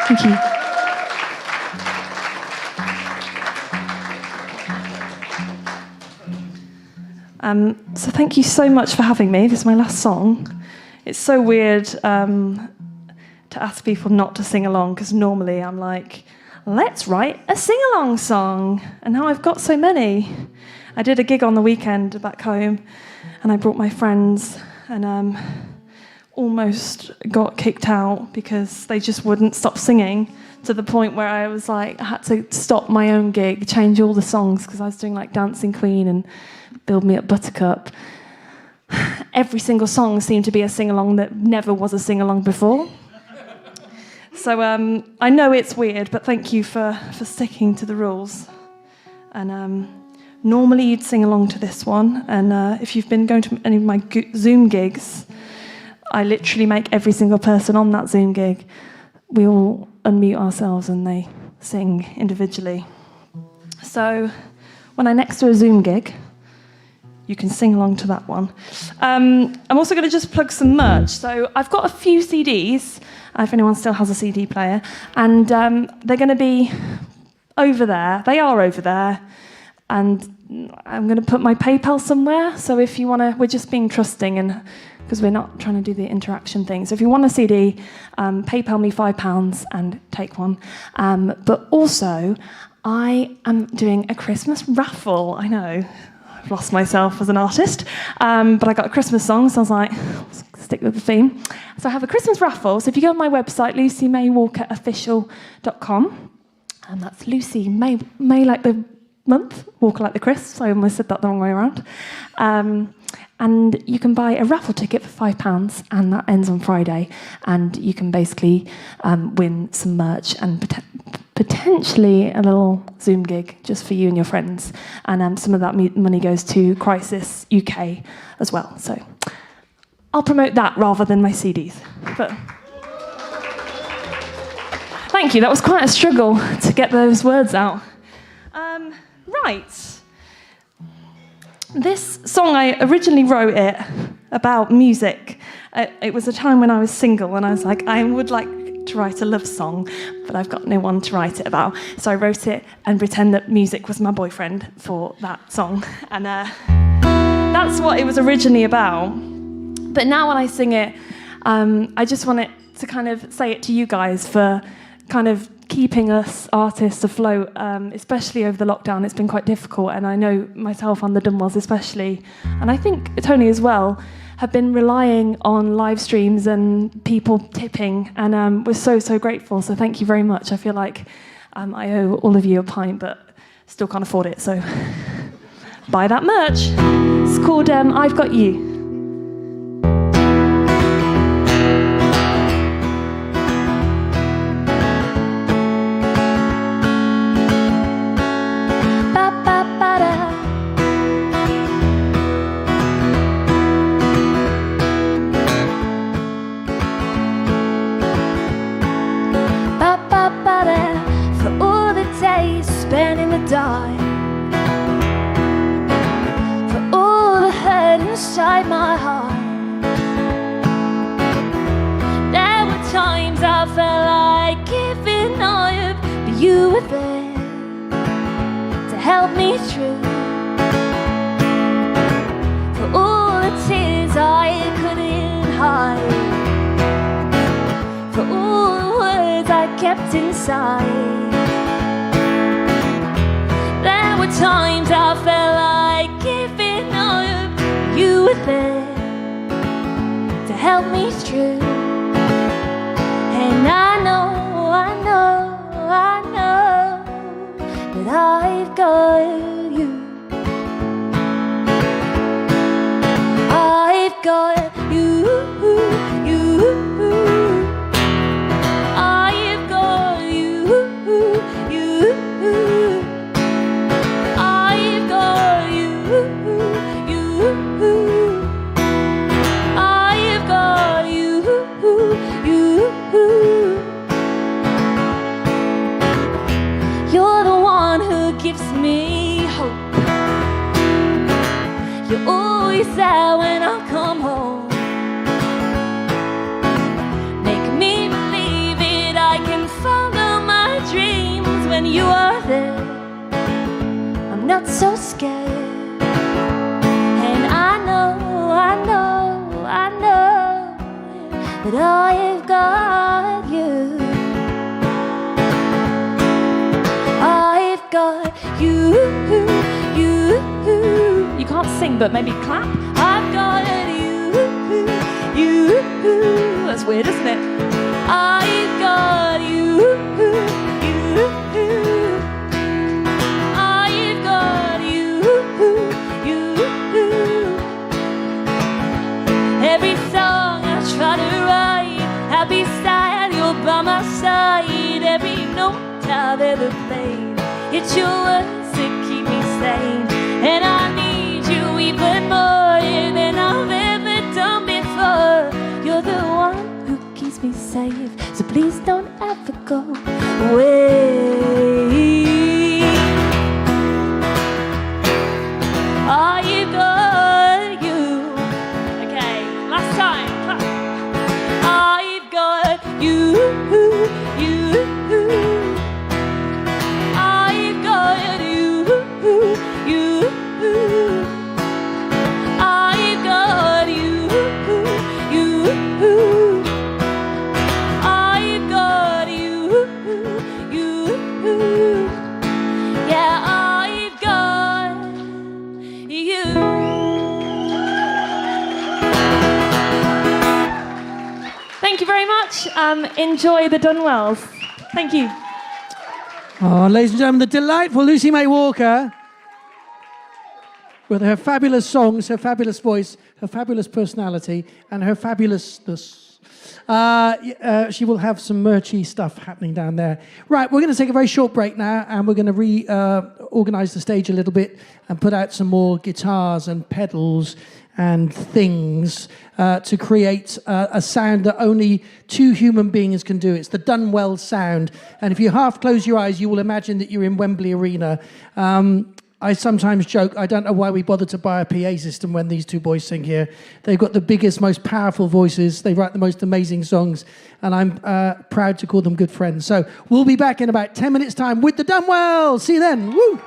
Thank you. So thank you so much for having me. This is my last song. It's so weird to ask people not to sing along, because normally I'm like, let's write a sing-along song. And now I've got so many. I did a gig on the weekend back home, and I brought my friends, and almost got kicked out because they just wouldn't stop singing. to the point where I was like, I had to stop my own gig, change all the songs, because I was doing like Dancing Queen and Build Me Up Buttercup. Every single song seemed to be a sing-along that never was a sing-along before. So I know it's weird, but thank you for sticking to the rules. And normally you'd sing along to this one, and if you've been going to any of my Zoom gigs, I literally make every single person on that Zoom gig, we all unmute ourselves and they sing individually. So when I next do a Zoom gig, you can sing along to that one. I'm also going to just plug some merch. So I've got a few CDs, if anyone still has a CD player, and they're going to be over there. They are over there. And I'm going to put my PayPal somewhere. So if you want to, we're just being trusting, and because we're not trying to do the interaction thing. So if you want a CD, PayPal me £5 and take one. But also, I am doing a Christmas raffle. I know, I've lost myself as an artist. But I got a Christmas song, so I was like, let's stick with the theme. So I have a Christmas raffle. So if you go on my website, lucymaywalkerofficial.com, and that's Lucy May like the month, Walker like the Chris, so I almost said that the wrong way around. And you can buy a raffle ticket for £5, and that ends on Friday. And you can basically win some merch and potentially a little Zoom gig just for you and your friends. And some of that money goes to Crisis UK as well. So I'll promote that rather than my CDs. But thank you. That was quite a struggle to get those words out. Right. This song, I originally wrote it about music. It was a time when I was single, and I was like, I would like to write a love song, but I've got no one to write it about. So I wrote it and pretend that music was my boyfriend for that song. And that's what it was originally about. But now when I sing it, I just want it to kind of say it to you guys for kind of keeping us artists afloat, especially over the lockdown. It's been quite difficult, and I know myself and the Dunwells especially, and I think Tony as well, have been relying on live streams and people tipping, and we're so grateful, so thank you very much. I feel like I owe all of you a pint, but still can't afford it, so buy that merch. It's called I've Got You. For all the hurt inside my heart, there were times I felt like giving up, but you were there to help me through. For all the tears I couldn't hide, for all the words I kept inside, times I felt like giving up, you were there to help me through. And I know that I've got you. I've got you. There when I come home, make me believe it. I can follow my dreams when you are there. I'm not so scared, and I know that I've got you. I've got you. You can't sing, but maybe clap. I've got you. That's weird, isn't it? I've got you. inside every note I've ever played. It's your words that keep me sane, and I need you even more than I've ever done before. You're the one who keeps me safe, so please don't ever go away. I've got you. Okay, last time. I've got you. I've got you. I've got you. I've got you. Yeah, I've got you. Thank you very much. Enjoy the Dunwells. Thank you. Oh, ladies and gentlemen, the delightful Lucy May Walker, with her fabulous songs, her fabulous voice, her fabulous personality, and her fabulousness. She will have some merchy stuff happening down there. Right, we're going to take a very short break now, and we're going to reorganize the stage a little bit and put out some more guitars and pedals and things to create a sound that only two human beings can do. It's the Dunwells sound. And if you half close your eyes, you will imagine that you're in Wembley Arena. I sometimes joke, I don't know why we bother to buy a PA system when these two boys sing here. They've got the biggest, most powerful voices. They write the most amazing songs. And I'm proud to call them good friends. So we'll be back in about 10 minutes' time with the Dunwells. See you then. Woo!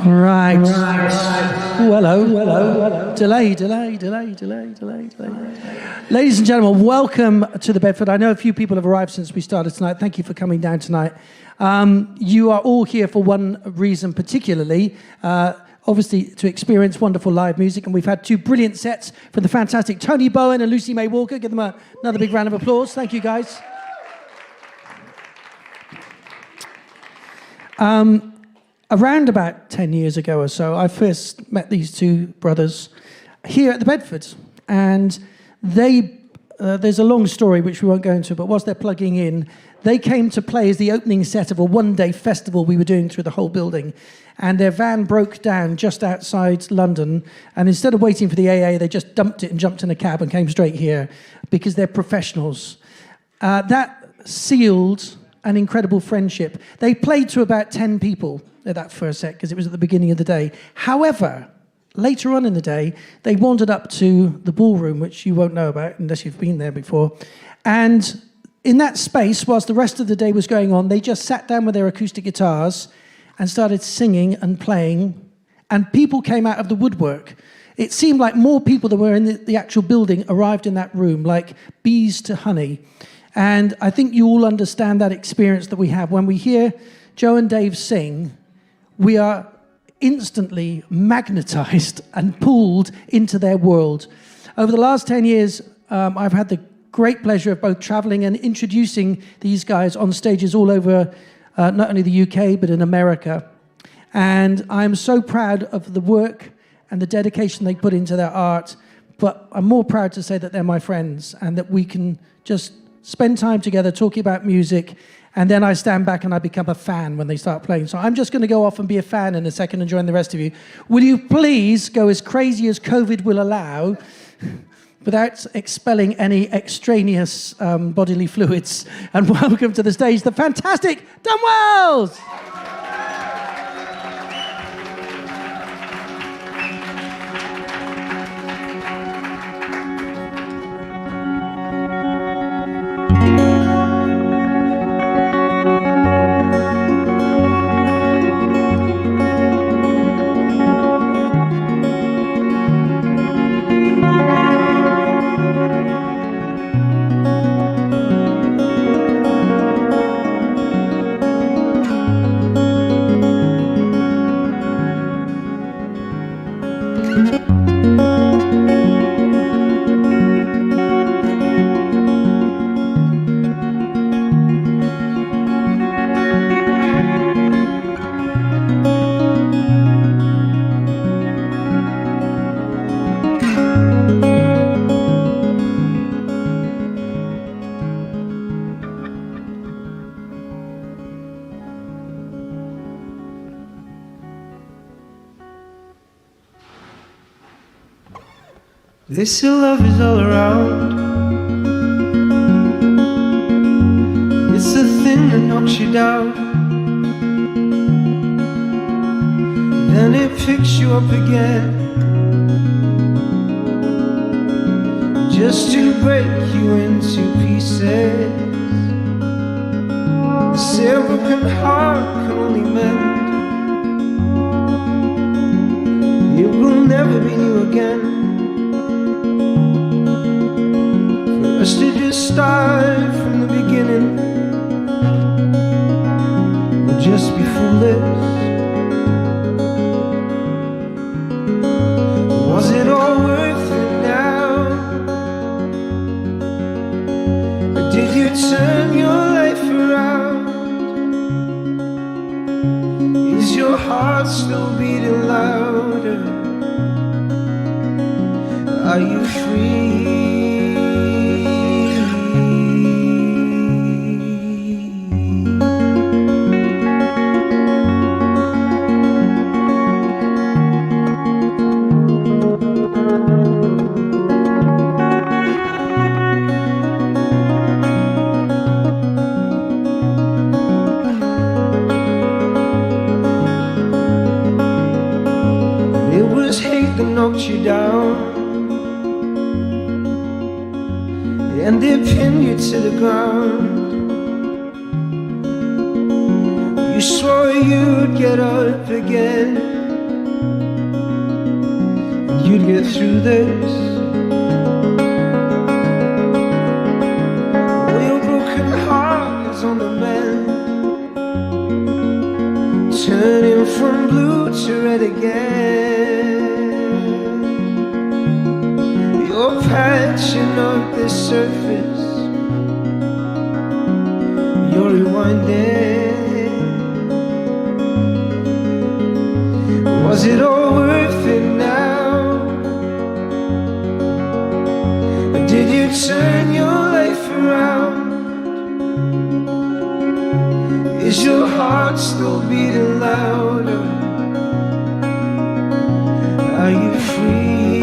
Right. Oh, hello. Delay. Ladies and gentlemen, welcome to the Bedford. I know a few people have arrived since we started tonight. Thank you for coming down tonight. You are all here for one reason particularly, obviously to experience wonderful live music, and we've had two brilliant sets from the fantastic Tony BOWEN and Lucy May Walker. Give them another big round of applause. Thank you, guys. Around about 10 years ago or so, I first met these two brothers here at the Bedford. And there's a long story which we won't go into, but whilst they're plugging in, they came to play as the opening set of a one-day festival we were doing through the whole building. And their van broke down just outside London. And instead of waiting for the AA, they just dumped it and jumped in a cab and came straight here because they're professionals. That sealed an incredible friendship. They played to about 10 people at that first set because it was at the beginning of the day. However, later on in the day, they wandered up to the ballroom, which you won't know about unless you've been there before. And in that space, whilst the rest of the day was going on, they just sat down with their acoustic guitars and started singing and playing. And people came out of the woodwork. It seemed like more people that were in the actual building arrived in that room, like bees to honey. And I think you all understand that experience that we have. When we hear Joe and Dave sing, we are instantly magnetized and pulled into their world. Over the last 10 years, I've had the great pleasure of both traveling and introducing these guys on stages all over not only the UK, but in America. And I'm so proud of the work and the dedication they put into their art, but I'm more proud to say that they're my friends and that we can just spend time together talking about music, and then I stand back and I become a fan when they start playing. So I'm just going to go off and be a fan in a second and join the rest of you. Will you please go as crazy as COVID will allow without expelling any extraneous bodily fluids, and welcome to the stage the fantastic Dunwells! This your love is all around. It's the thing that knocks you down, then it picks you up again, just to break you into pieces. A broken heart can only mend. It will never be new again. Us to just start from the beginning and just be foolish. Was it all worth it now? Or did you turn your life around? Is your heart still beating louder? Are you free? Knocked you down, and they pinned you to the ground. You swore you'd get up again, you'd get through this. Oh, your broken heart is on the mend, turning from blue to red again. You're patching up the surface, you're rewinding. Was it all worth it now? Or did you turn your life around? Is your heart still beating louder? Are you free?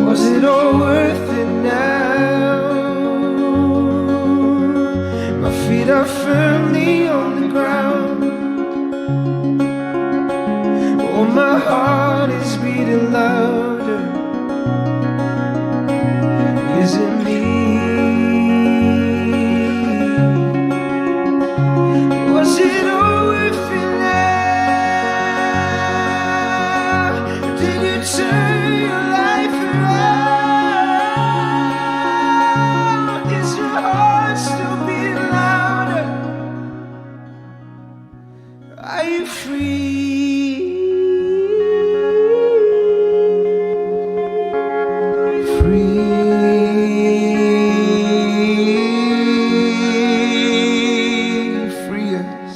Was it all worth it now? My feet are firmly on the ground. Oh, my heart is beating louder. Is it me? Was it all worth it now? Did you turn your life around? Is your heart still beating louder? Are you free? Free us.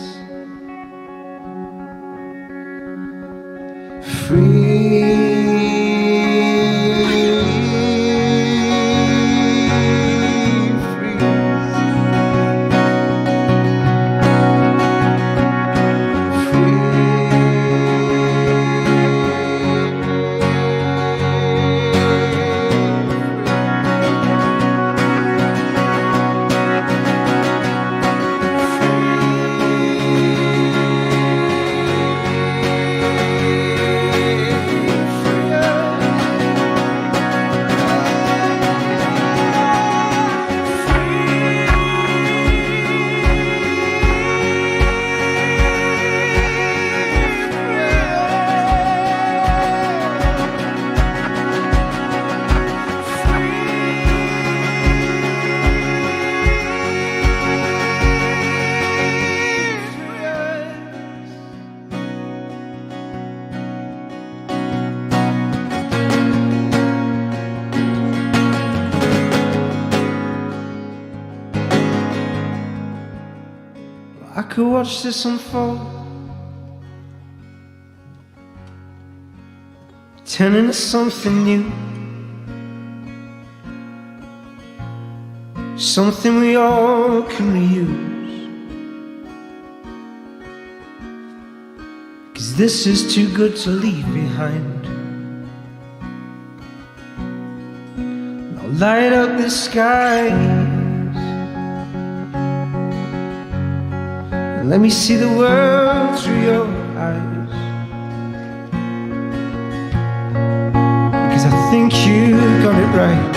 I could watch this unfold, turn into something new, something we all can reuse. 'Cause this is too good to leave behind. Now light up the skies, let me see the world through your eyes. Because I think you got it right,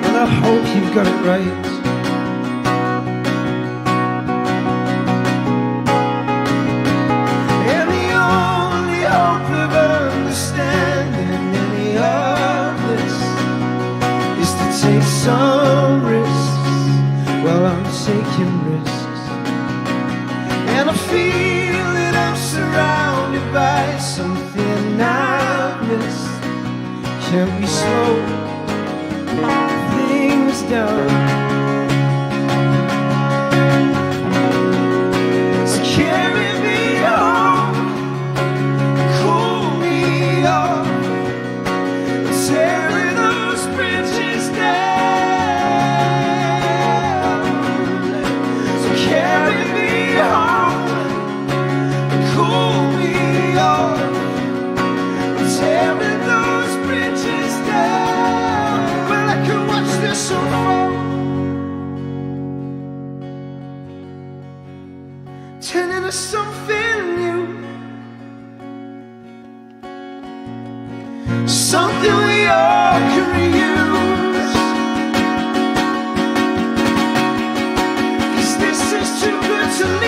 and I hope you've got it right. And the only hope of understanding any of this is to take some risks. Well, I'm taking risks, and I feel that I'm surrounded by something I've missed. Can we slow things down? So carry me home, cool me off, tearing those bridges down. Carry me home, cool me off, tearing those bridges down. Well, I could watch this unfold, turn into something new, something we all can reuse. 'Cause this is too good to live.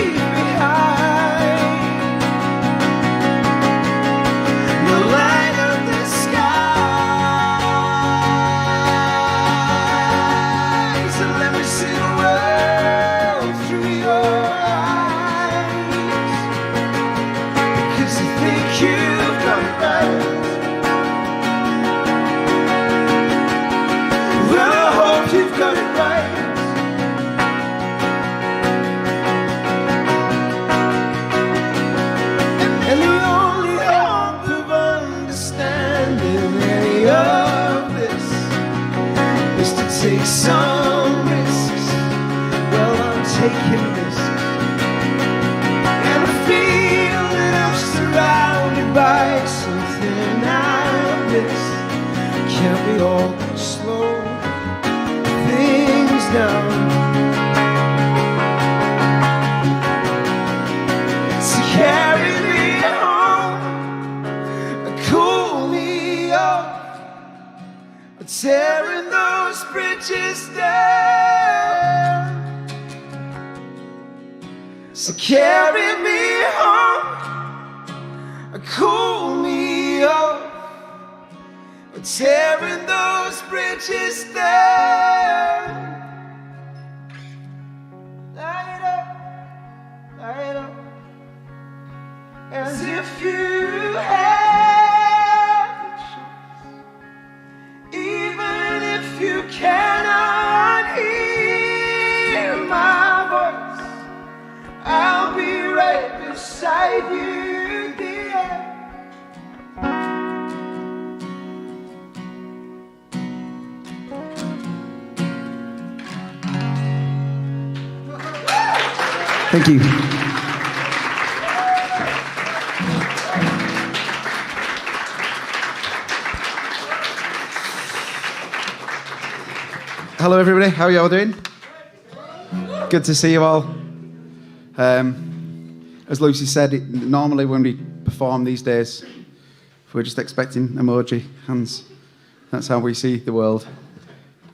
take some risks. Well, I'm taking risks. And I feel that I'm surrounded by something I miss. Can't we all slow things down? So carry me home and cool me off, tearing those bridges down. So carry me home and cool me off, tearing those bridges down. Light up, light up, as if you had a choice. Even if you cannot hear my voice, I'll be right beside you, dear. Thank you. Hello everybody, how are you all doing? Good to see you all. As Lucy said, normally when we perform these days, we're just expecting emoji hands. That's how we see the world.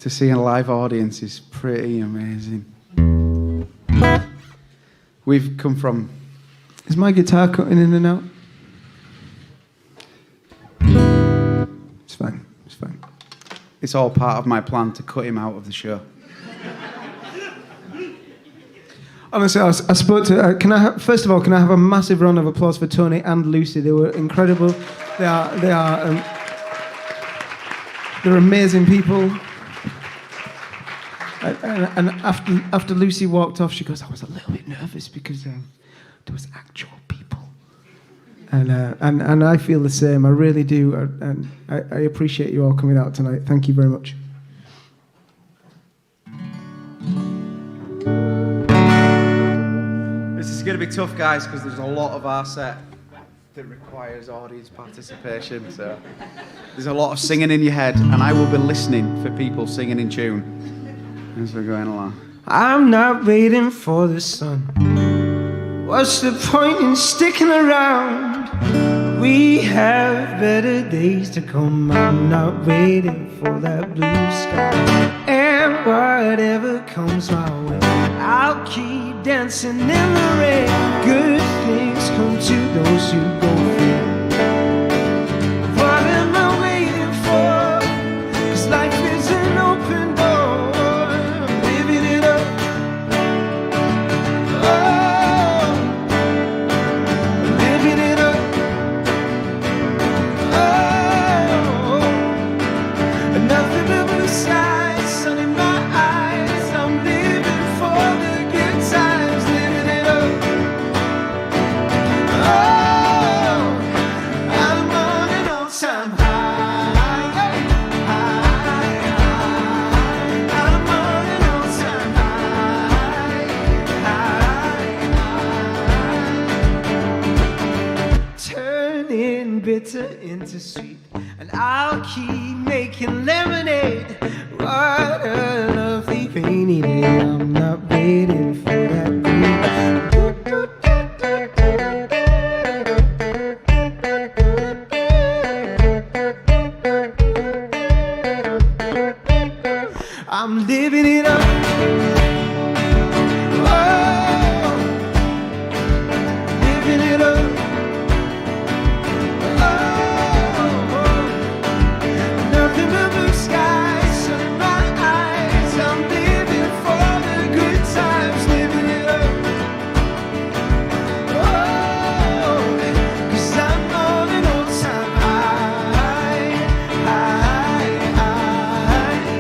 To see a live audience is pretty amazing. We've come from... Is my guitar cutting in and out? It's fine, it's fine. It's all part of my plan to cut him out of the show. Honestly, I spoke to... first of all, can I have a massive round of applause for Tony and Lucy? They were incredible. They're amazing people. And after Lucy walked off, she goes, I was a little bit nervous because there was actual people. And I feel the same. I really do. And I appreciate you all coming out tonight. Thank you very much. This is going to be tough, guys, because there's a lot of our set that requires audience participation. So there's a lot of singing in your head, and I will be listening for people singing in tune as we're going along. I'm not waiting for the sun. What's the point in sticking around? We have better days to come. I'm not waiting for that blue sky. And whatever comes my way, I'll keep dancing in the rain. Good things come to those who go free. What am I waiting for? 'Cause life is an open door. I'm living it up. Oh, I'm living it up. Oh, nothing but blue skies, sun in my eyes. I'm living for the good times, living it up. Oh, I'm on an all-time high. I'm on an all-time high. Turning bitter into sweet, and I'll keep making lemonade. What a lovely rainy day. I'm not waiting for that I'm living it up. Oh, living it up. Oh, nothing but blue skies, sun in my eyes. I'm living for the good times, living it up. Oh, 'cause I'm on an old-time high.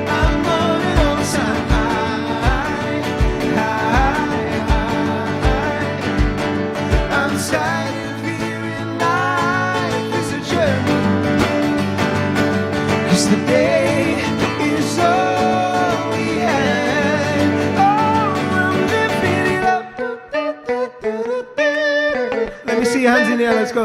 I'm on an old-time high. I'm tired of hearing life is a journey. 'Cause the day is over. let's go.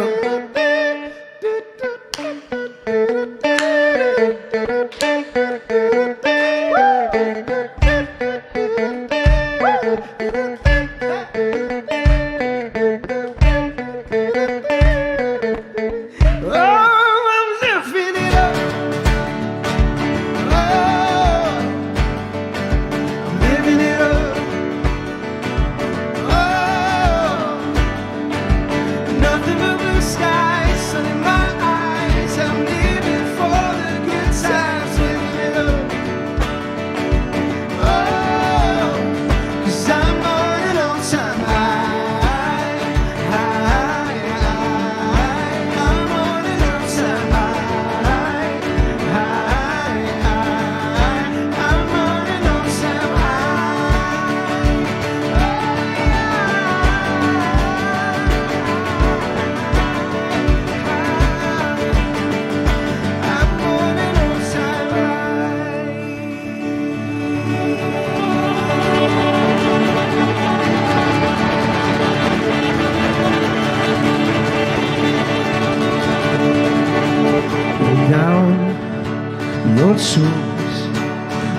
Your tools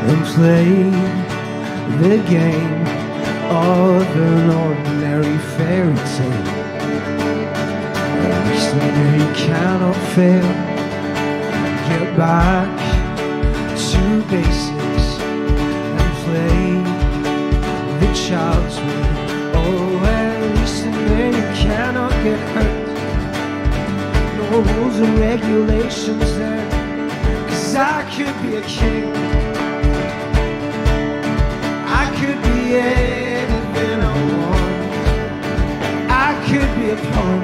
and play the game of an ordinary fairy tale. Understand you cannot fail. Get back to basics and play the child's way. Oh, at least then you cannot get hurt. No rules and regulations there. I could be a king. I could be anything I want. I could be a poem.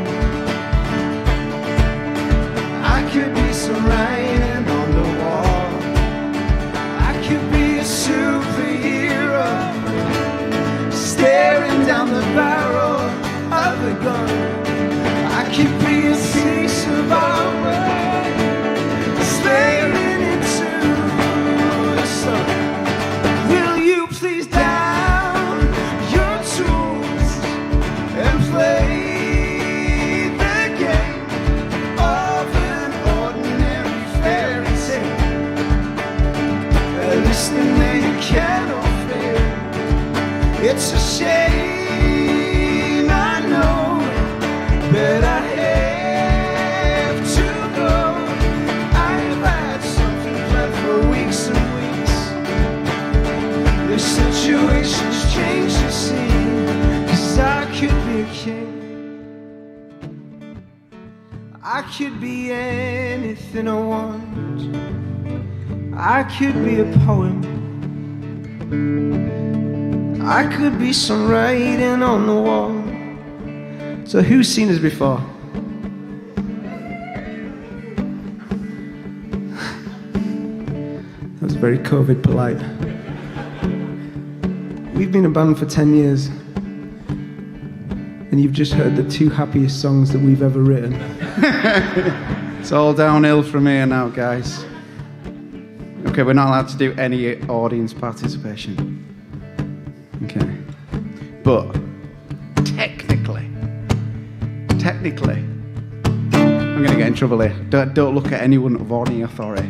I could be some writing on the wall. I could be a superhero, staring down the barrel of a gun. I could be a piece of artwork, staring. Will you please down your tools and play the game of an ordinary fairy tale? Listening that you cannot fail. It's a shame, I know, but I have to go. I've had something planned for weeks and the situation's changed, you see, 'cause I could be a king. I could be anything I want. I could be a poem. I could be some writing on the wall. So who's seen us before? That was very COVID polite. We've been a band for 10 years, and you've just heard the 2 happiest songs that we've ever written. It's all downhill from here now, guys. Okay, we're not allowed to do any audience participation. Okay. But technically, I'm going to get in trouble here. Don't look at anyone of any authority.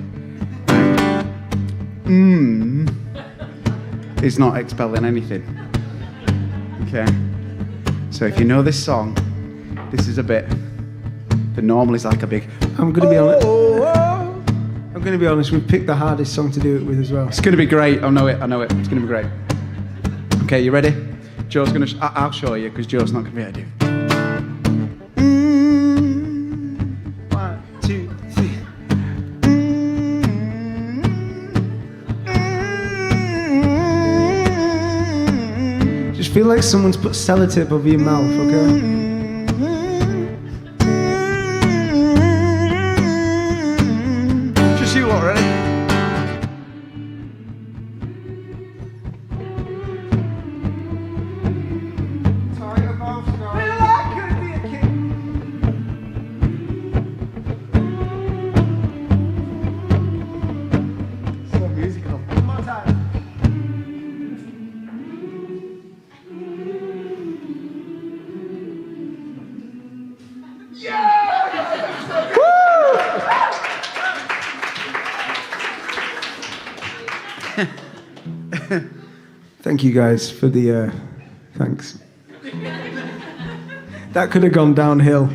Is not expelling anything. Okay. So if you know this song, this is a bit that normally is like a big. I'm going to be honest. I'm going to be honest. We've picked the hardest song to do it with as well. It's going to be great. I know it. It's going to be great. Okay, you ready? Joe's going to. I'll show you because Joe's not going to be able to do it. 1, 2, 3. Just feel like someone's put sellotape over your mouth, okay? Just you lot, ready? Thank you guys for the thanks. That could have gone downhill.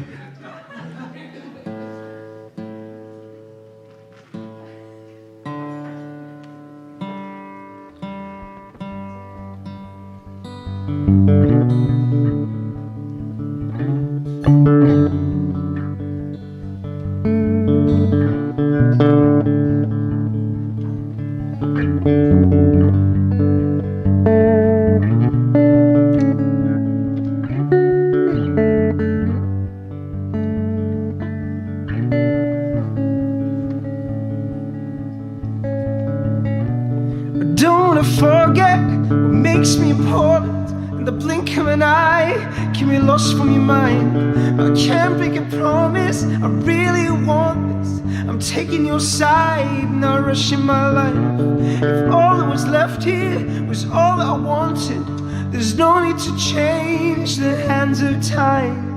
Don't forget what makes me important. In the blink of an eye, keep me lost from your mind. I can't break a promise, I really want this. I'm taking your side, not rushing my life. If all that was left here was all that I wanted, there's no need to change the hands of time.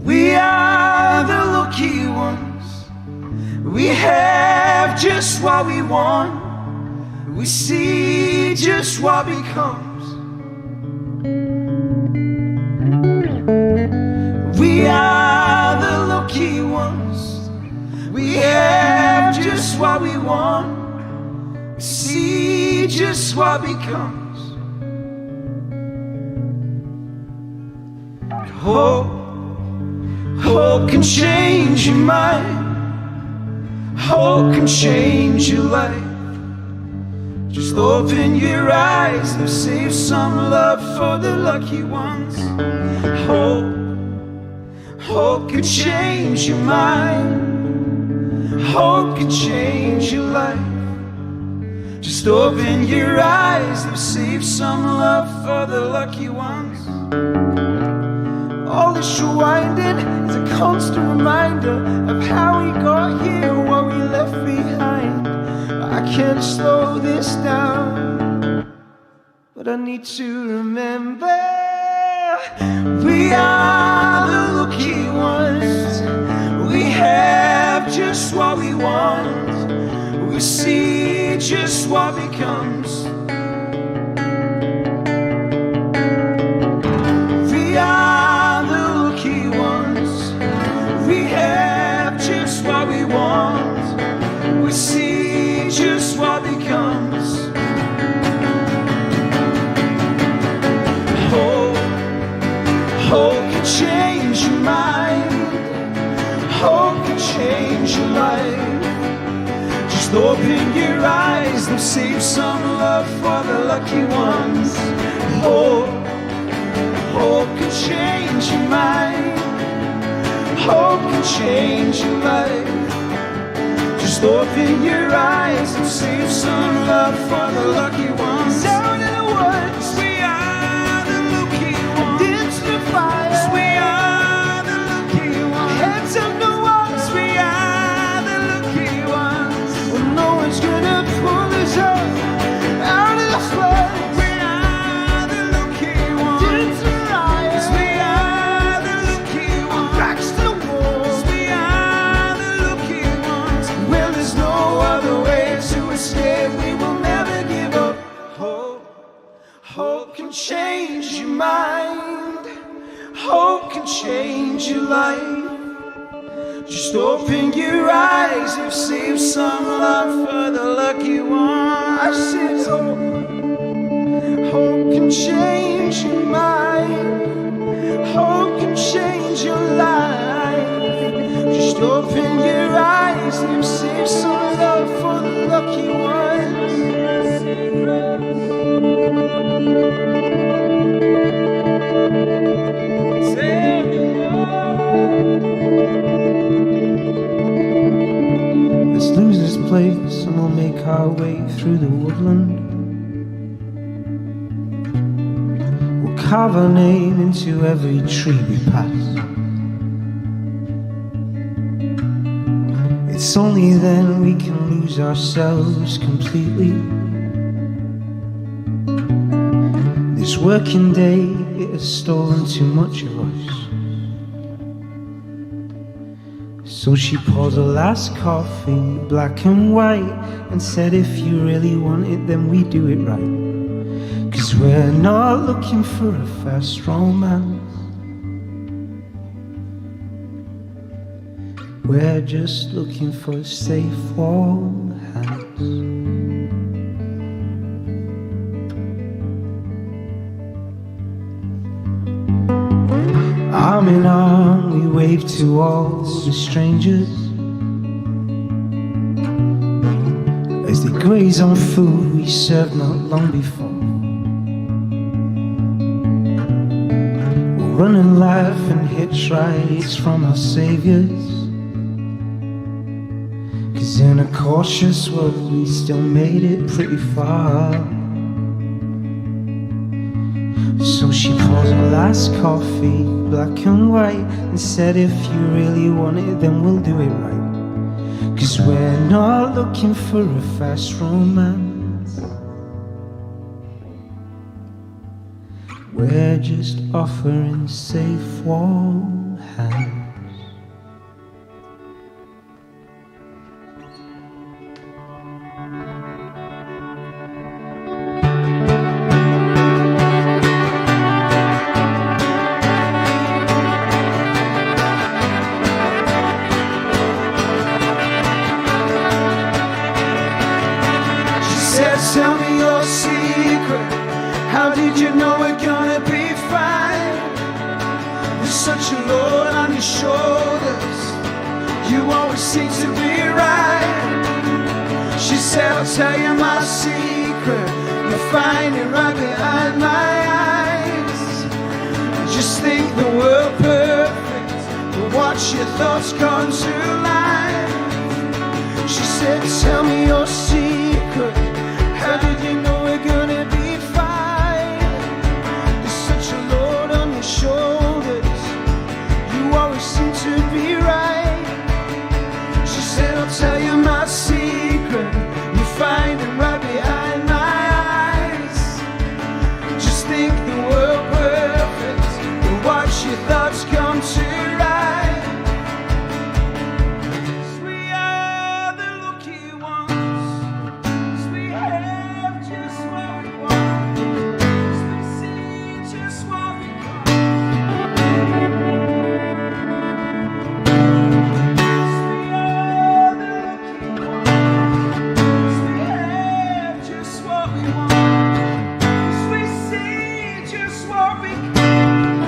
We are the lucky ones. We have just what we want. We see just what becomes. We are the lucky ones. We have just what we want. We see just what becomes. Hope can change your mind. Hope can change your life. Just open your eyes and save some love for the lucky ones. Hope can change your mind. Hope can change your life. Just open your eyes and save some love for the lucky ones. All this rewinding is a constant reminder of how we got here, what we left behind. I can't slow this down, but I need to remember we are the lucky ones. We have just what we want. We see just what becomes. We are the lucky ones. We have just what we want. We see just what becomes. Hope can change your mind. Hope can change your life. Just open your eyes and save some love for the lucky ones. Hope can change your mind. Hope can change your life. Just open your eyes and save some love for the lucky ones. Down in the woods, we are the lucky ones. Into the fire, we are the lucky ones. Heads up the walls, we are the lucky ones. Well, no one's gonna pull us up out of the flood. We are the lucky ones. Into the fire, we are the lucky ones. Backs to the walls, we are the lucky ones. Well, there's no other way to escape. We will never give up. Hope can change your mind. Hope can change your life. Just open your eyes and save some love for the lucky ones. I said hope can change your mind. Hope can change your life. Just open your eyes and save some love for the lucky ones. Let's lose this place and we'll make our way through the woodland. We'll carve our name into every tree we pass. It's only then we can lose ourselves completely. This working day, it has stolen too much of us. So she poured her last coffee, black and white, and said, if you really want it, then we do it right. 'Cause we're not looking for a fast romance. We're just looking for safe warm hands. Arm in arm, we wave to all the strangers as they graze on food we served not long before. We'll run and laugh and hitch rides from our saviors, 'cause in a cautious world we still made it pretty far. So she poured her last coffee, black and white, and said, if you really want it, then we'll do it right. 'Cause we're not looking for a fast romance. We're just offering safe warm hands. Tell me your secret. How did you know we're gonna be fine? With such a load on your shoulders, you always seem to be right. She said, I'll tell you my secret. You'll find it right behind my eyes. Just think the world perfect, but watch your thoughts come to life. She said, tell me your secret. How did you know we're gonna be fine? There's such a load on your shoulders, you always seem to be right. She said, I'll tell you my secret. You find it right behind my eyes. Just think the world perfect, and watch your thoughts come to life. 'Cause we are the lucky ones. 'Cause we have just what we want. 'Cause we see just what we want. 'Cause we are the lucky ones. 'Cause we have just what we want. 'Cause we see just what we can.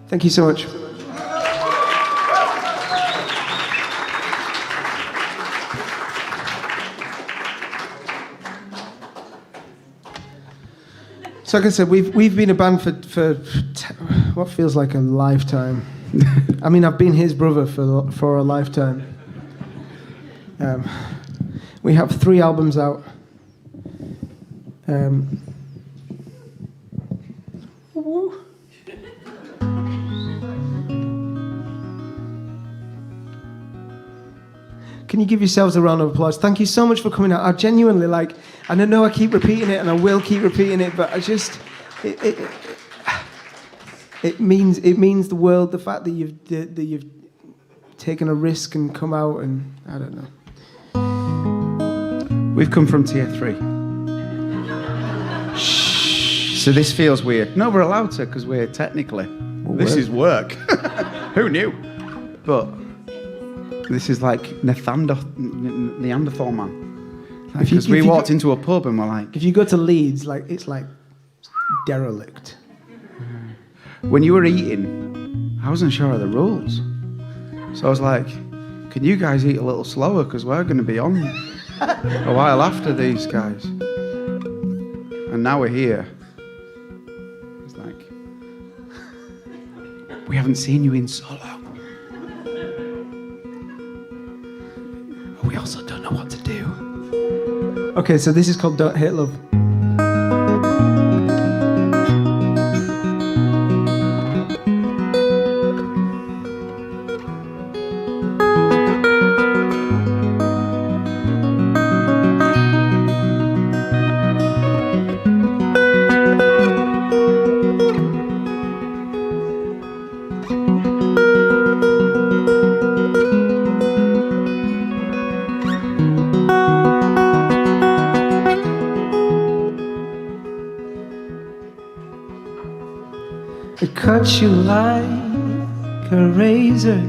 Thank you so much. So like I said, we've been a band for what feels like a lifetime. I mean, I've been his brother for a lifetime. We have 3 albums out. Can you give yourselves a round of applause? Thank you so much for coming out. I genuinely and I know I keep repeating it, and I will keep repeating it, but I just, it means the world. The fact that you've taken a risk and come out, and I don't know. We've come from tier 3. So this feels weird. No, we're allowed to, because we're technically. This is work. Who knew? But this is like Neanderthal man. Because we walked into a pub and we're like... If you go to Leeds, it's like derelict. When you were eating, I wasn't sure of the rules. So I was like, can you guys eat a little slower, because we're going to be on a while after these guys. And now we're here. It's like, we haven't seen you in so long. We also don't know what to do. Okay, so this is called Don't Hate Love. It cuts you like a razor.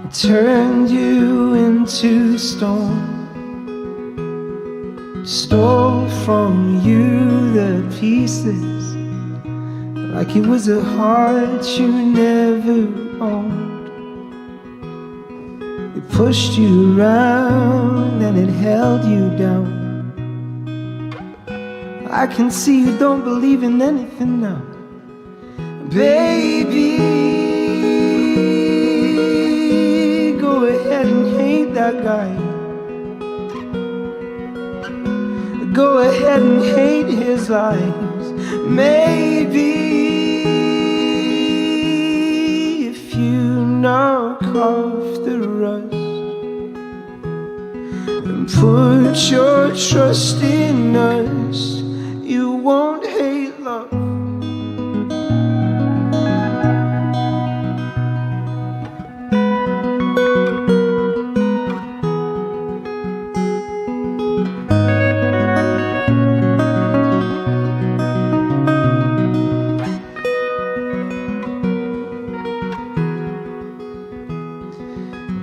It turned you into stone. Stole from you the pieces, like it was a heart you never owned. It pushed you around and it held you down. I can see you don't believe in anything now. Baby, go ahead and hate that guy. Go ahead and hate his lies. Maybe if you knock off the rust and put your trust in us, you won't hate love.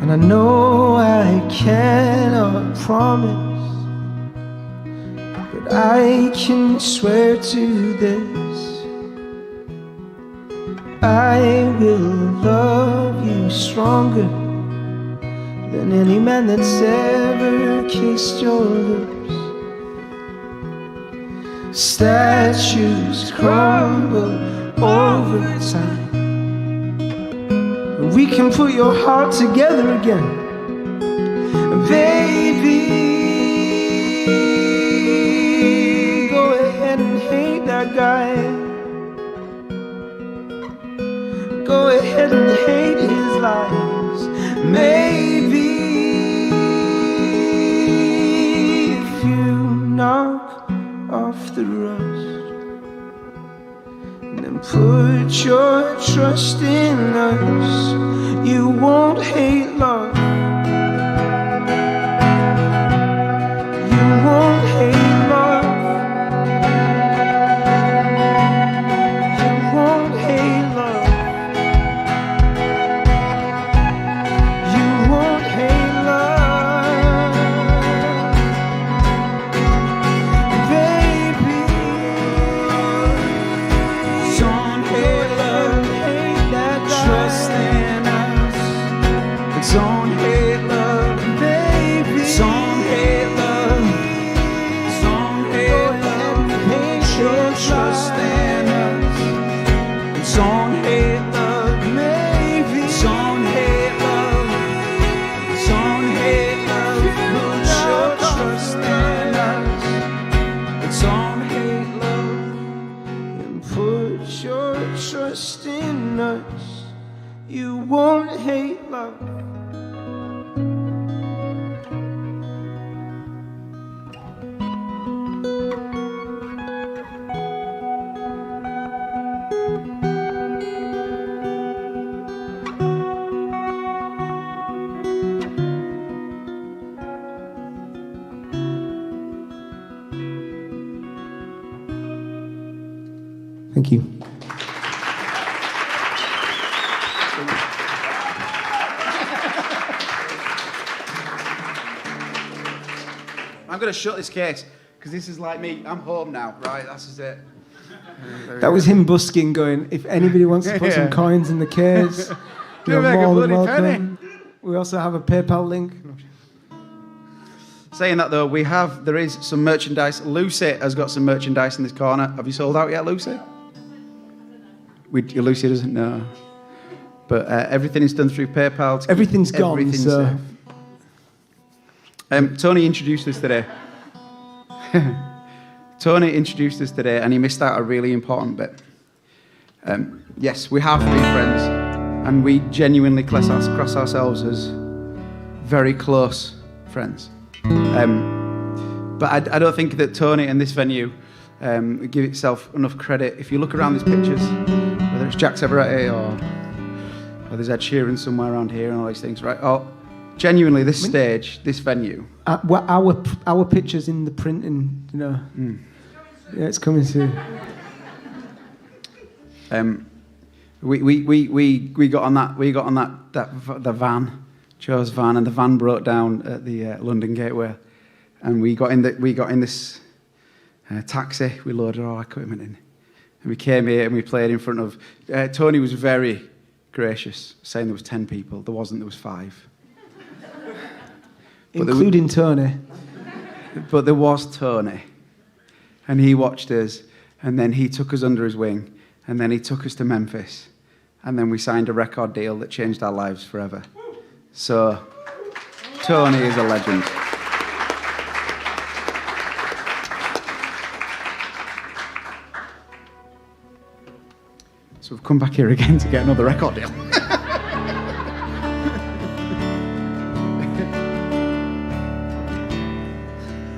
I know I cannot promise, but I can swear to this: I will love you stronger than any man that's ever kissed your lips. Statues crumble over time. We can put your heart together again. Baby, go ahead and hate that guy. Go ahead and hate his lies. Maybe if you knock off the rust and then put your trust in us, you won't hate love. You won't hate love. You won't hate love. You won't hate love. Baby, don't hate love. Hate that trust in us. Don't hate love, baby. Don't hate love. Don't hate love. Put your trust in us. Don't hate love, maybe. Don't hate love. Don't hate love. Put your trust in us. Don't hate love. And put your trust in us. You won't hate love. Thank you. I'm going to shut this case because this is like me. I'm home now, right? That's just it. That was him busking, going, if anybody wants to put some coins in the case, you're make a more than bloody welcome. We also have a PayPal link. Saying that though, there is some merchandise. Lucy has got some merchandise in this corner. Have you sold out yet, Lucy? Lucy doesn't know. But everything is done through PayPal. Everything's gone, everything's so... safe. Tony introduced us today. Tony introduced us today, and he missed out a really important bit. Yes, we have been friends, and we genuinely class ourselves as very close friends. But I don't think that Tony and this venue give itself enough credit. If you look around these pictures, whether it's Jack Severetti or there's Ed Sheeran somewhere around here and all these things, right? Oh, genuinely, this stage, this venue. Our pictures in the printing, you know. Yeah, it's coming soon. We got on the van, Joe's van, and the van broke down at the London Gateway, and we got in this taxi. We loaded our equipment in, and we came here and we played in front of. Tony was very gracious, saying there was 10 people. There wasn't. There was 5, Including Tony. but there was Tony, and he watched us, and then he took us under his wing, and then he took us to Memphis. And then we signed a record deal that changed our lives forever. So, Tony is a legend. So we've come back here again to get another record deal.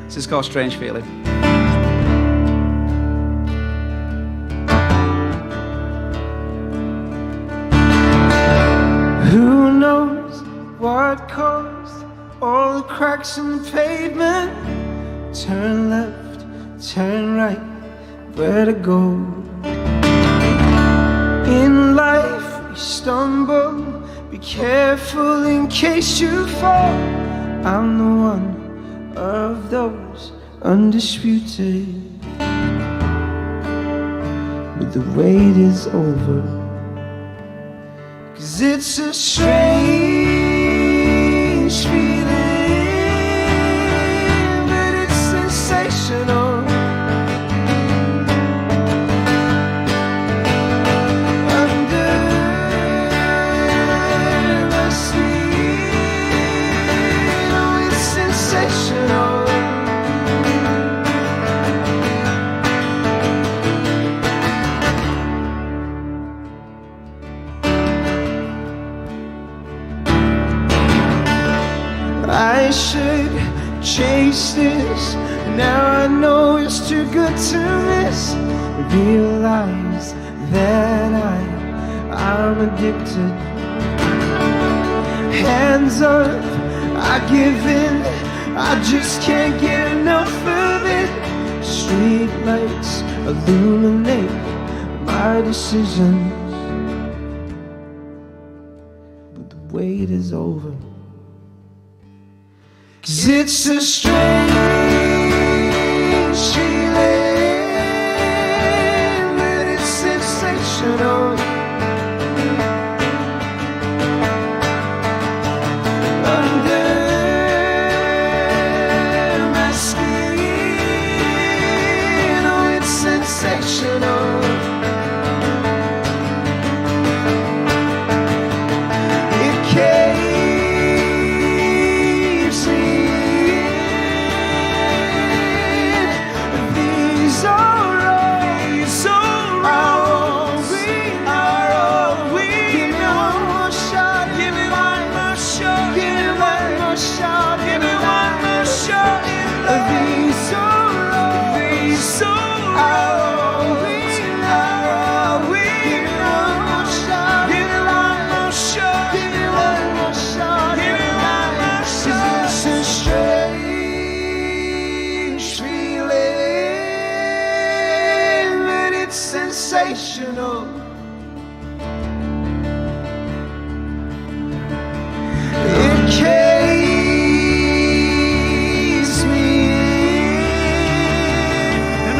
This is called Strange Feeling. Who knows what caused all the cracks in the pavement? Turn left, turn right, where to go? In life we stumble, be careful in case you fall. I'm the one of those undisputed, but the wait is over. 'Cause it's a strange feeling, but it's sensational. Under my skin, oh, it's sensational. I should chase this. Now I know it's too good to miss. Realize that I'm addicted. Hands up, I give in. I just can't get enough of it. Street lights illuminate my decisions, but the wait is over. 'Cause it's a strange feeling, but it's sensational. Under my skin, oh, it's sensational. It keeps me. Sensational. It caves me in.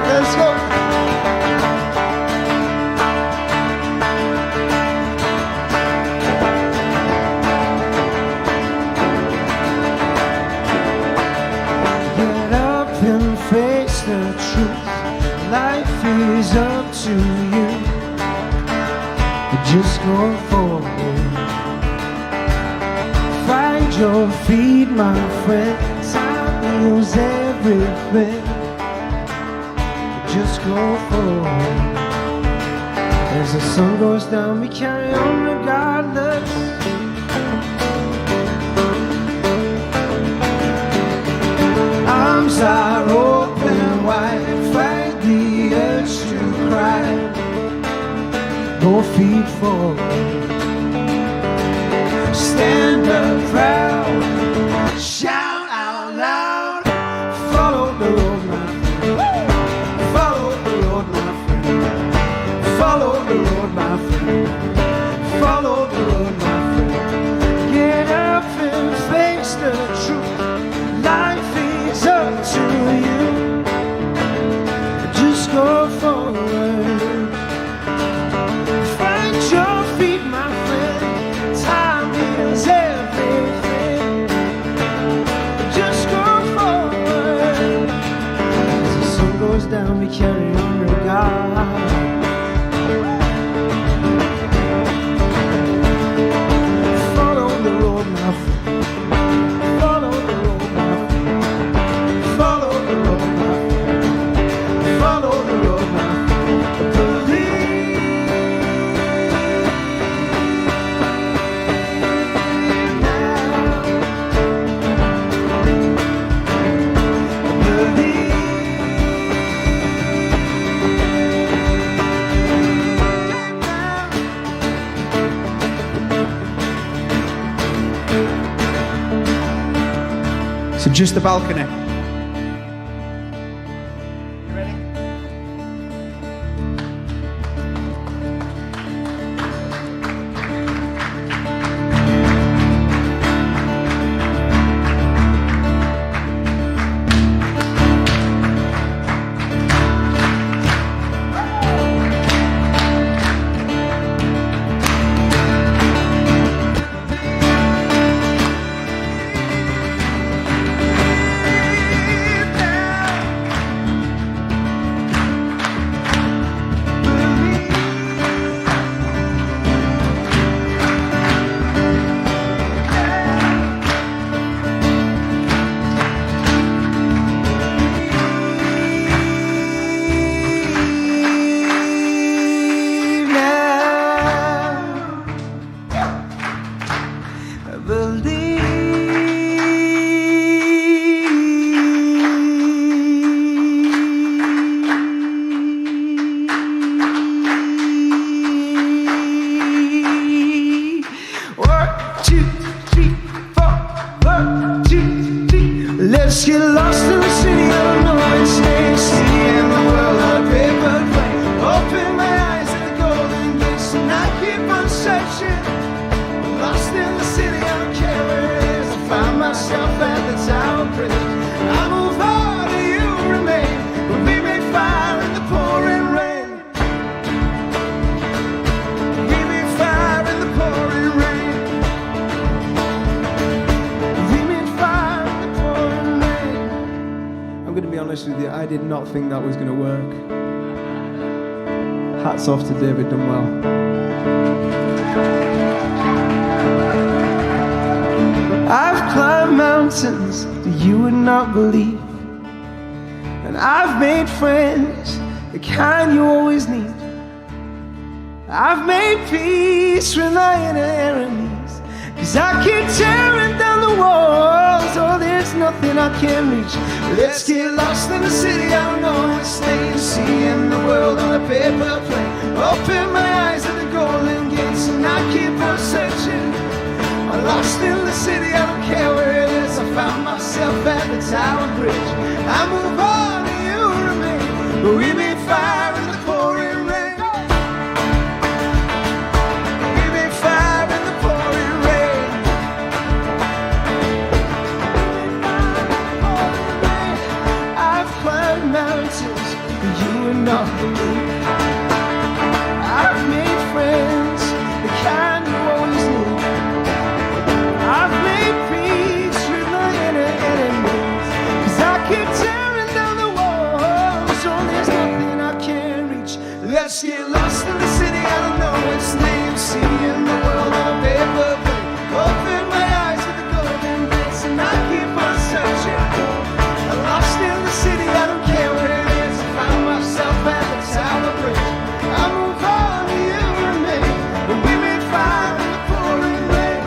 Let's go. Get up and face the truth. Life is up to you. Just go forward. Find your feet, my friend. Time heals everything. Just go forward. As the sun goes down, we carry on regardless. Arms are open wide, fight the 4 feet forward. Stand up proud, shout out loud. Follow the road, my friend. Follow the road, my friend. Follow the road, my friend. Follow the road, my friend. Get up and face the truth. Life is up to you. Just go forward. Find your feet, my friend. Time is everything. Just go forward. As the sun goes down, we carry on regard. Follow the road, my friend. Follow the road, my friend. Follow the road, my friend. Follow the road, my friend. Believe now. Believe now. So just the balcony. You ready? Let's get lost in the city of knowing, stay seeing the world on a paper plane. Open my eyes to the golden gates and I keep on searching. Lost in the city, I don't care where it is. I find myself at the Tower Bridge. I move on and you remain, but we make fire in the pouring rain. We make fire in the pouring rain. We make fire in the pouring rain. I'm going to be honest with you, I did not think that was going to work. Hats off to David Dunwell. I've climbed mountains that you would not believe, and I've made friends, the kind you always need. I've made peace with my inner enemies, 'cause I keep tearing down the walls. Oh, there's nothing I can't reach. Let's get lost in the city, I don't know what's staying, seeing the world on a paper plane. Open my eyes at the golden gates and I keep on searching. I'm lost in the city, I don't care where it is. I found myself at the Tower Bridge. I move on and you remain, but we made fire in the pouring rain. We made fire in the pouring rain. I've climbed mountains that you would not believe. I've made friends, the kind you always need. I've made peace with my inner enemies, 'cause I keep tearing down the walls. So there's nothing I can't reach. Let's get lost in the city, I don't know its name. Seeing the world on a paper plane. Open my eyes to the golden gates and I keep on searching. I'm lost in the city, I don't care where it is. I found myself at the Tower Bridge. I move on and you remain, but we made fire in the pouring rain.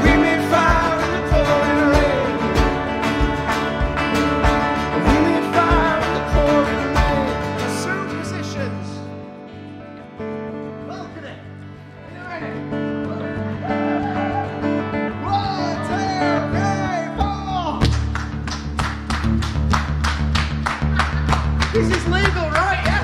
We made fire in the pouring rain. We made fire in the pouring rain. Assume positions. This is legal, right? Yeah.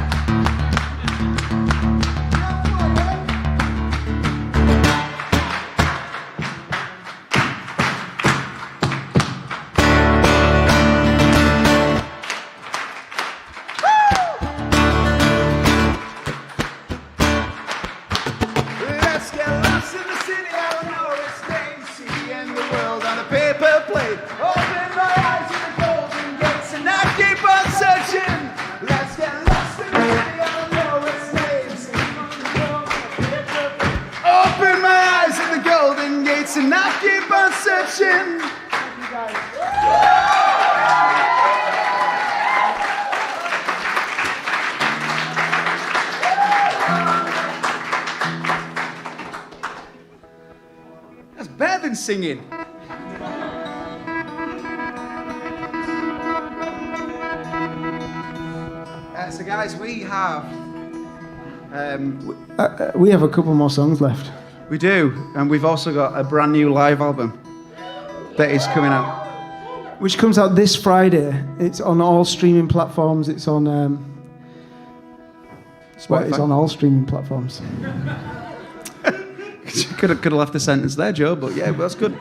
Let's get lost in the city. I don't know its name. See and the world on a paper plate. Open my eyes to the golden gates and I keep on searching. Let's get lost in the city. I don't know its name. See and the world on a paper plate. Open my eyes to the golden gates and I keep on searching. That's better than singing. So guys, we have We have a couple more songs left. we do, and we've also got a brand new live album that is coming out. Which comes out this Friday. It's on all streaming platforms. It's on it's on all streaming platforms. could have left the sentence there, Joe, but yeah, well, that's good.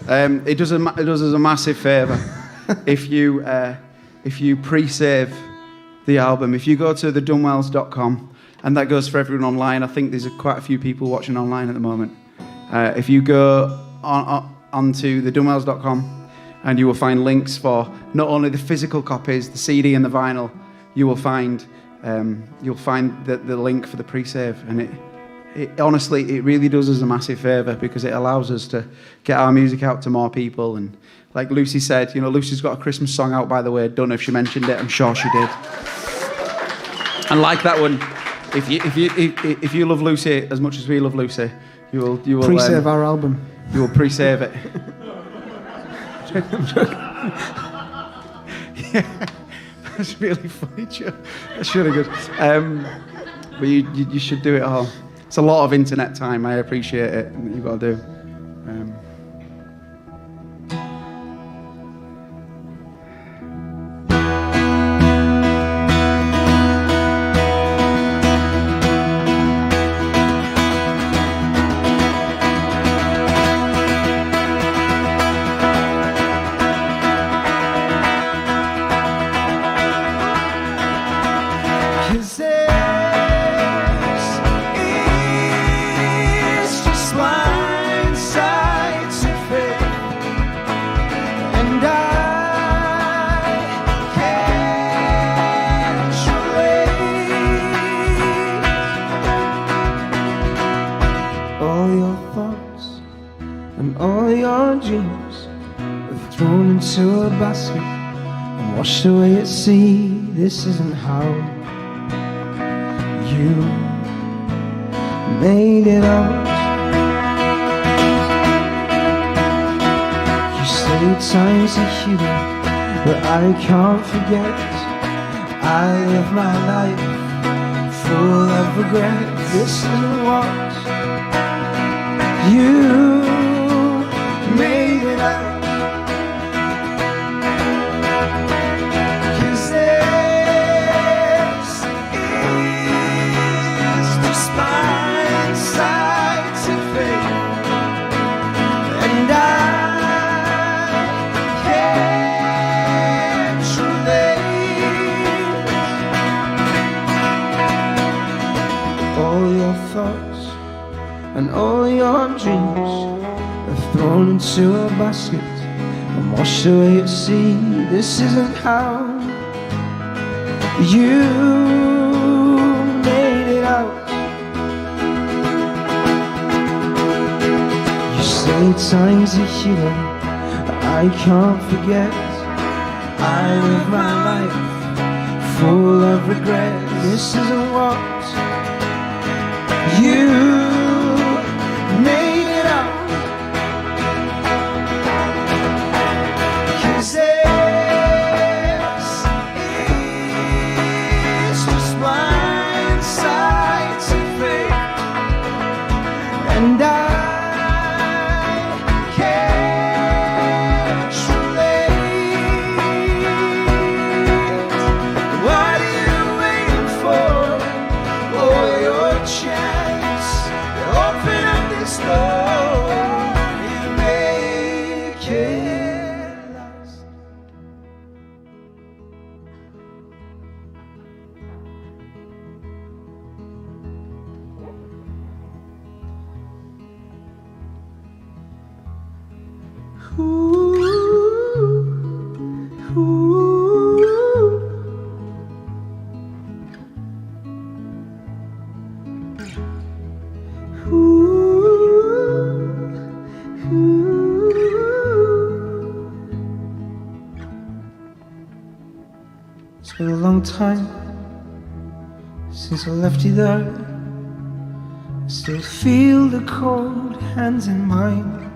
It does us a massive favour if you pre-save the album. If you go to the Dunwells.com, and that goes for everyone online. I think there's quite a few people watching online at the moment. If you go onto the Dunwells.com, and you will find links for not only the physical copies, the CD and the vinyl. You will find the link for the pre-save, and it honestly, it really does us a massive favour because it allows us to get our music out to more people. And like Lucy said, you know, Lucy's got a Christmas song out, by the way. Don't know if she mentioned it. I'm sure she did. And like that one, if you love Lucy as much as we love Lucy, you will Pre-save our album. You will pre-save it. I'm joking. Yeah, that's really funny, Joe. That's really good. But you should do it all. It's a lot of internet time. I appreciate it. You've got to do. Into a basket and washed away at sea. This isn't how you made it out. You say time's a healer, but I can't forget. I live my life full of regret. This isn't what you made it out. And all your dreams are thrown into a basket and washed away at sea. This isn't how you made it out. You say time's a healer, but I can't forget. I live my life full of regret. This isn't what you made it out. 'Cause this is just blind sight to faith, and I can't relate. Why It's been a long time since I left you there. I still feel the cold hands in mine.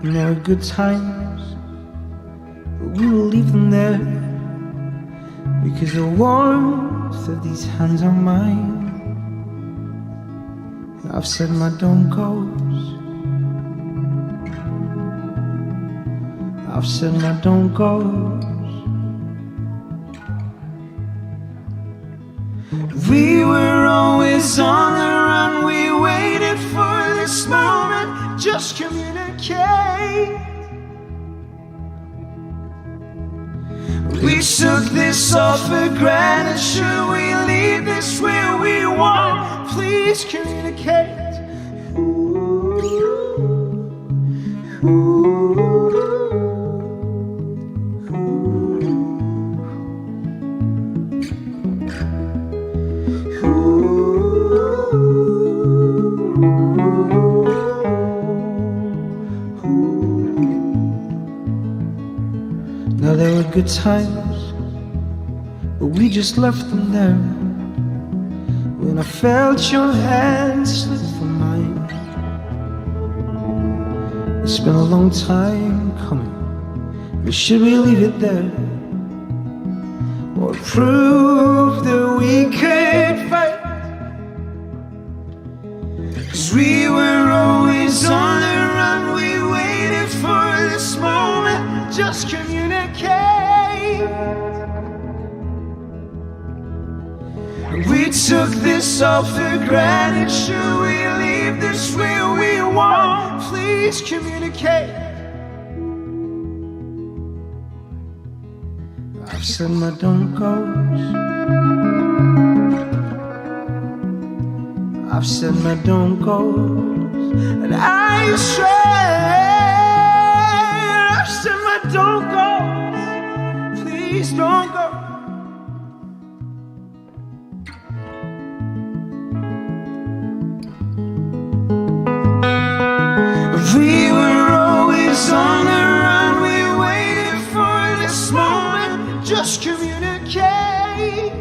And there are good times, but we will leave them there, because the warmth of these hands are mine. I've said my don't goes. I've said my don't goes. We were always on the run, we waited for this moment, just communicate. We took this all for granted, should we leave this where we want? Please communicate. Now there were good times, but we just left them there. When I felt your hand slip from mine. It's been a long time coming, but should we leave it there, or prove that we could fight? 'Cause we were always on the run, we waited for this moment, just communicate. We took this all for granted, should we leave this where we want? Please communicate. I've said my don't goes. I've said my don't goes, And I swear, I've said my don't go. Please don't go. We were always on the run, we waited for this moment, just communicate.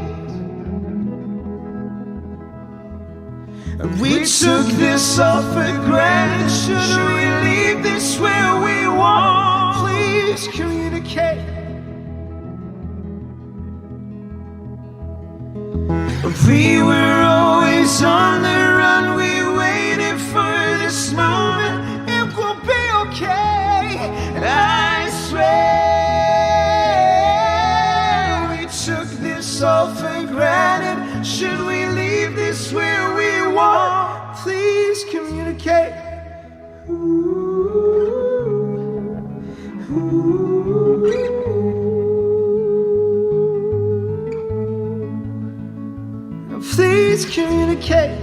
And we took this all for granted, should we leave this where we want? Please communicate. We were always on the run, we waited for this moment, it will be okay. And I swear, we took this all for granted, should we leave this where we want? Please communicate. Please communicate.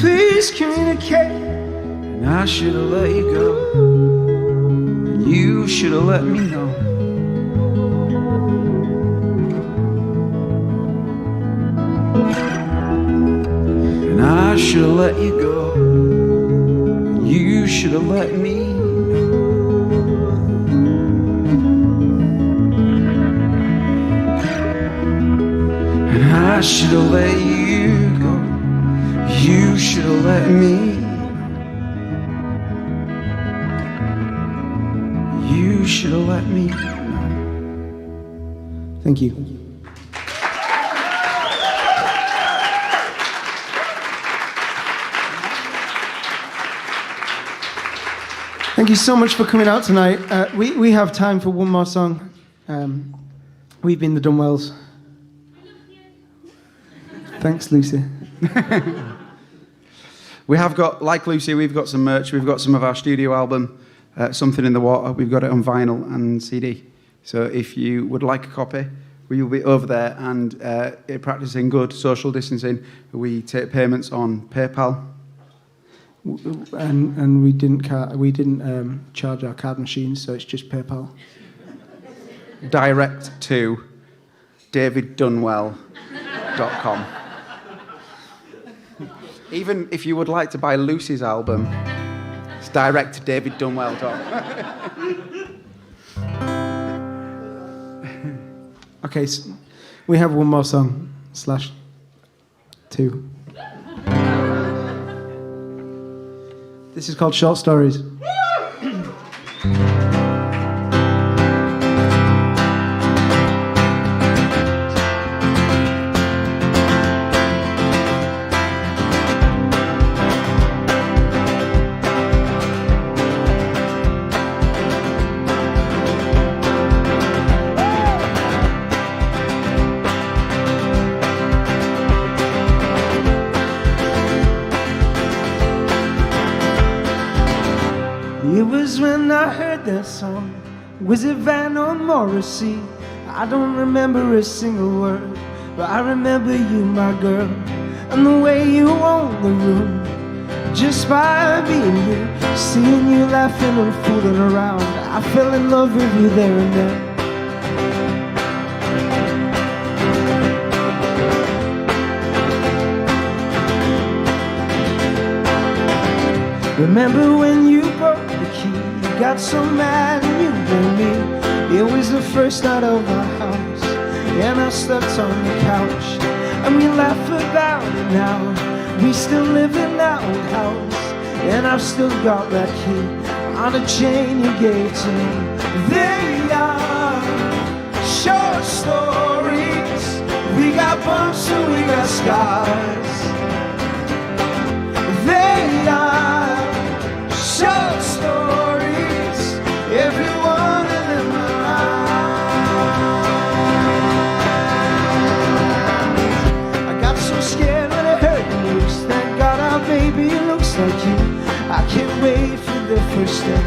Please communicate. And I should have let you go, and you should have let me know. And I should have let you go, and you should have let me know. And I should have let you go, you should have let me know. You should have let me know. thank you. Thank you so much for coming out tonight. We have time for one more song. We've been the Dunwells. Thanks, Lucy. We have got, like Lucy, we've got some merch. We've got some of our studio album, Something in the Water. We've got it on vinyl and CD. So if you would like a copy, We will be over there and practicing good social distancing. We take payments on PayPal. And we didn't charge our card machines, so it's just PayPal. Direct to daviddunwell.com. Even if you would like to buy Lucy's album, it's direct to daviddunwell.com. Okay, so we have one more song, /2. This is called Short Stories. It was when I heard that song. Was it Van or Morrissey? I don't remember a single word, but I remember you, my girl, and the way you owned the room. Just by being you, seeing you laughing and fooling around, I fell in love with you there and then. Remember when you broke the key, you got so mad and you blamed me. It was the first night of our house, and I slept on the couch, and we laugh about it now. We still live in that old house, and I've still got that key on a chain you gave to me. They are short stories. We got bumps and we got scars. They are short stories, every one of them are ours. I got so scared when I heard the news. Thank God our baby looks like you. I can't wait for the first step.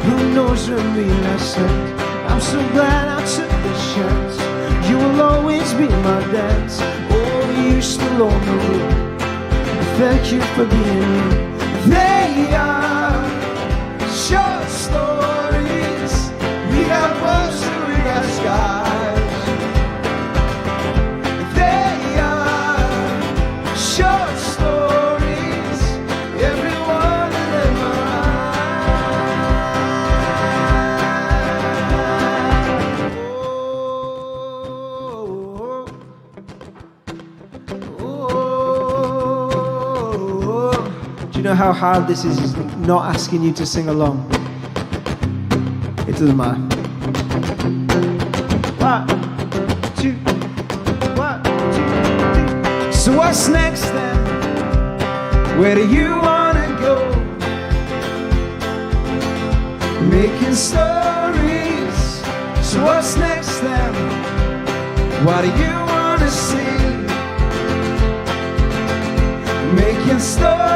Who knows when we last slept? I'm so glad I took the chance. You will always be my dance. Oh, you still own the room. Thank you for being you. They are short stories. We got bumps and we got scars. They are short stories. Every one of them are Do you know how hard this is not asking you to sing along? It doesn't matter. 1, 2, 1, 2, 3. So what's next then? Where do you wanna go? Making stories. So what's next then? What do you wanna see? Making stories.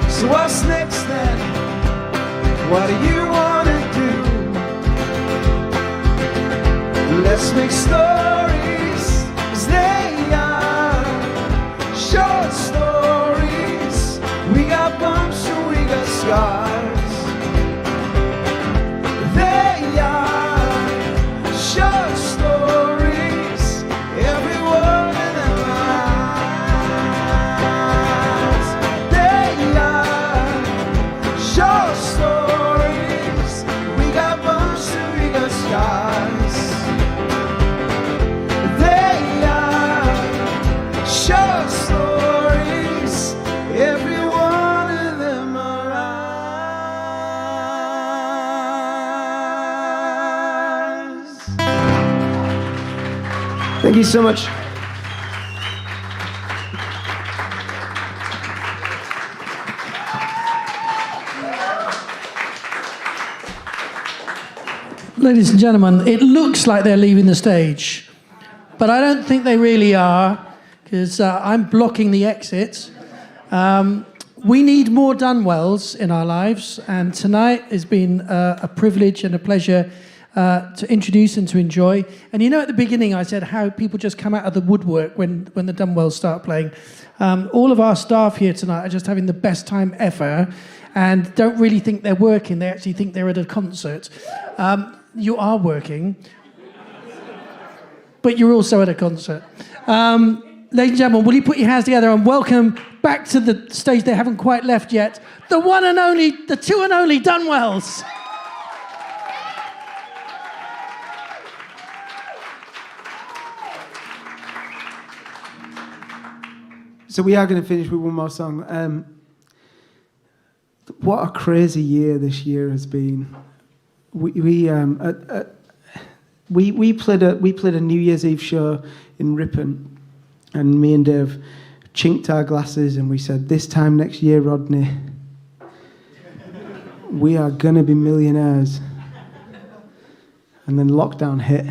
So what's next then? What do you wanna do? Let's make stories, 'cause they are short stories. We got bumps and we got scars. They are short stories. Every one of them ours. They are short stories. We got bumps and we got scars. They are short stories. Every one of them are ours. Thank you so much. Ladies and gentlemen, it looks like they're leaving the stage, but I don't think they really are, because I'm blocking the exit. We need more Dunwells in our lives, and tonight has been a privilege and a pleasure to introduce and to enjoy. And you know, at the beginning, I said how people just come out of the woodwork when the Dunwells start playing. All of our staff here tonight are just having the best time ever and don't really think they're working. They actually think they're at a concert. You are working, but you're also at a concert. Ladies and gentlemen, will you put your hands together and welcome back to the stage they haven't quite left yet, the one and only, the two and only Dunwells. So we are going to finish with one more song. What a crazy year this year has been. We played a New Year's Eve show in Ripon, and me and Dave chinked our glasses and we said, "This time next year, Rodney, we are gonna be millionaires." And then lockdown hit.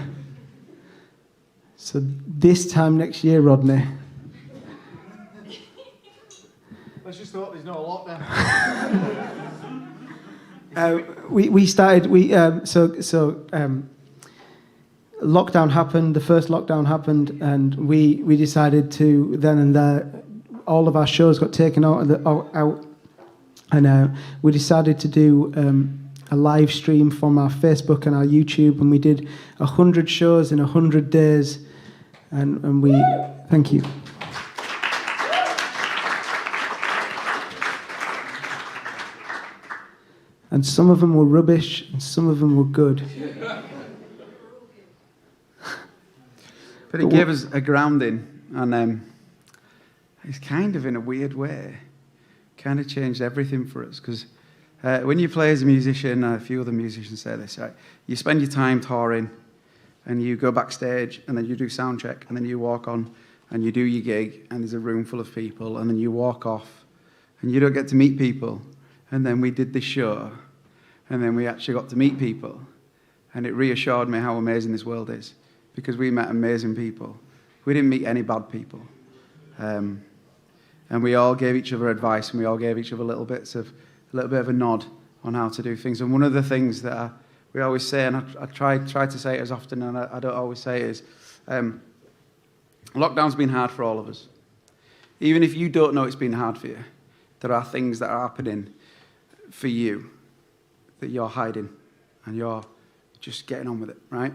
So this time next year, Rodney. Let's just hope there's no lockdown. Lockdown happened. The first lockdown happened, and we decided to then and there. All of our shows got taken out, and we decided to do a live stream from our Facebook and our YouTube, and we did 100 shows in 100 days, and we thank you. And some of them were rubbish, and some of them were good. But it gave us a grounding, and it's kind of, in a weird way, kind of changed everything for us. Because when you play as a musician, a few other musicians say this, right? You spend your time touring, and you go backstage, and then you do sound check, and then you walk on, and you do your gig, and there's a room full of people, and then you walk off, and you don't get to meet people. And then we did this show, and then we actually got to meet people, and it reassured me how amazing this world is, because we met amazing people. We didn't meet any bad people. And we all gave each other advice, and we all gave each other a little bit of a nod on how to do things. And one of the things that we always say, and I try to say it as often, and I don't always say it, is lockdown's been hard for all of us. Even if you don't know it's been hard for you, there are things that are happening for you that you're hiding, and you're just getting on with it, right?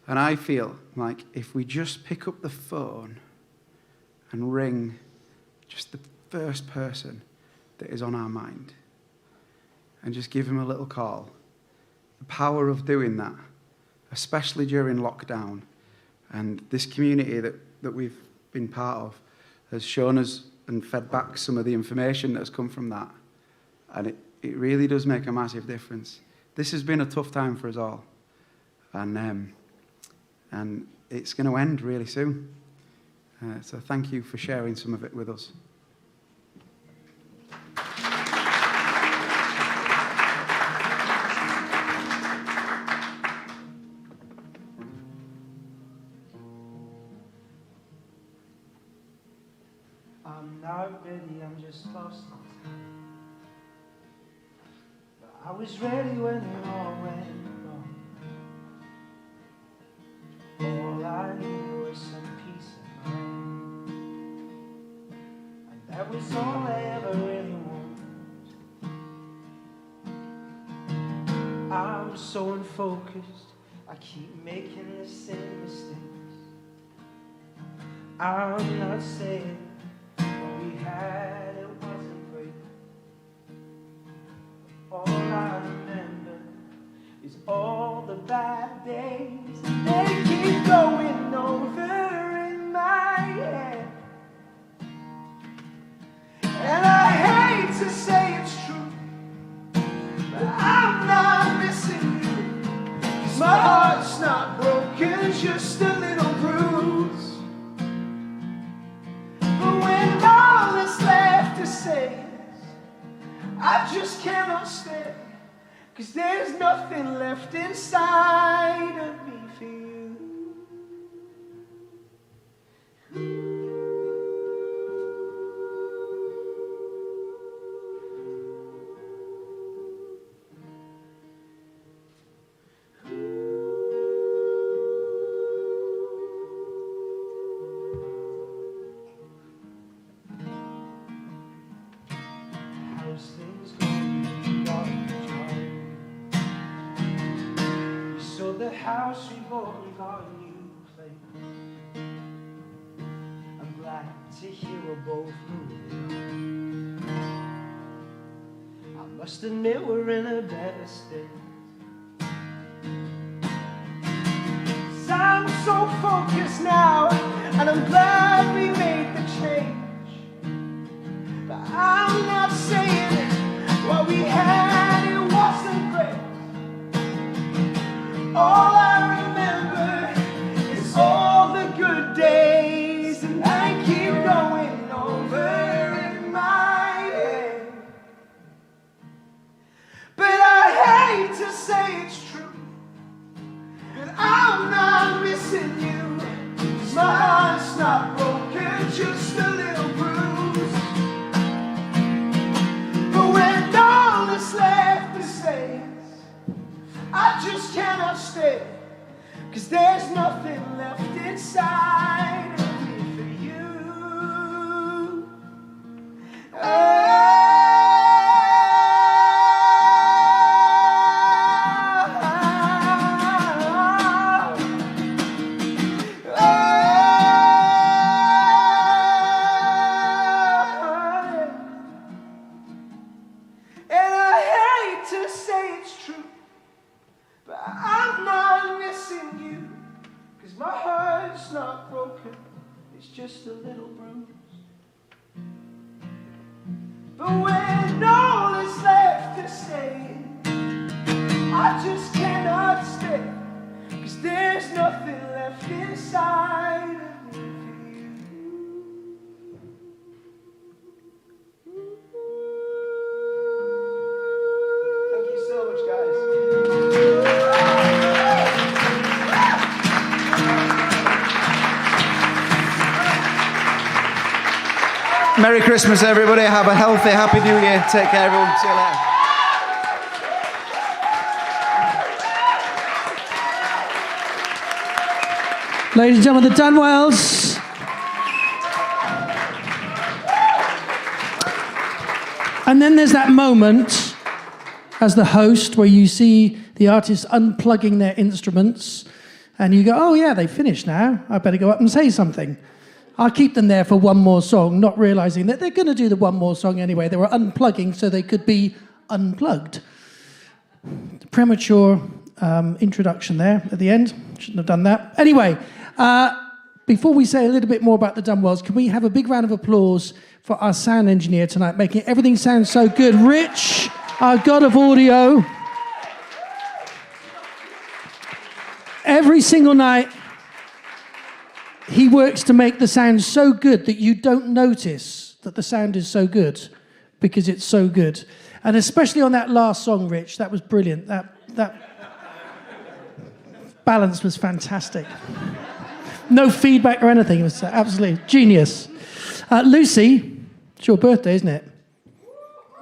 And I feel like if we just pick up the phone and ring just the first person that is on our mind and just give him a little call, the power of doing that, especially during lockdown, and this community that we've been part of has shown us and fed back some of the information that has come from that. And it really does make a massive difference. This has been a tough time for us all. And it's going to end really soon. So thank you for sharing some of it with us. I'm not ready, I'm just lost in time. But I was ready when it all went wrong. All I needed was some peace of mind, and that was all I ever really wanted. I'm so unfocused, I keep making the same mistakes. I'm not saying what we had, it wasn't great. All I remember is all the bad days. They keep going over in my head, and I hate to say it's true, but I'm not missing you. 'Cause my heart's not broken, just a little bruise. But when all that's left to say is I just cannot stay, 'cause there's nothing left inside of me for you. house we've only got a new place. I'm glad to hear we're both moving on. I must admit we're in a better state. 'Cause I'm so focused now, and I'm glad we made the change. But I'm not saying what we had, it wasn't great. All I remember is all the good days, and I keep going over in my head. But I hate to say it's true, but I'm not missing you. 'Cause my heart's not broken, just a little bruised. But when all that's left to say, I just cannot stay, 'cause there's nothing left inside of me for you. And I hate to say it's true, but I'm not missing you. 'Cause my heart's not broken, it's just a little bruised. But when all is left to say, I just cannot stay. 'Cause there's nothing left inside of me for you. Thank you so much, guys. Merry Christmas, everybody. Have a healthy, happy New Year. Take care, everyone. See you later. Ladies and gentlemen, the Dunwells. And then there's that moment as the host where you see the artists unplugging their instruments and you go, oh yeah, they finished now. I better go up and say something. I'll keep them there for one more song, not realizing that they're going to do the one more song anyway. They were unplugging so they could be unplugged. Premature introduction there at the end. Shouldn't have done that. Anyway, before we say a little bit more about the Dunwells, can we have a big round of applause for our sound engineer tonight, making everything sound so good. Rich, our god of audio. Every single night, he works to make the sound so good that you don't notice that the sound is so good because it's so good. And especially on that last song, Rich, that was brilliant. That balance was fantastic. No feedback or anything. It was absolutely genius. Lucy, it's your birthday, isn't it?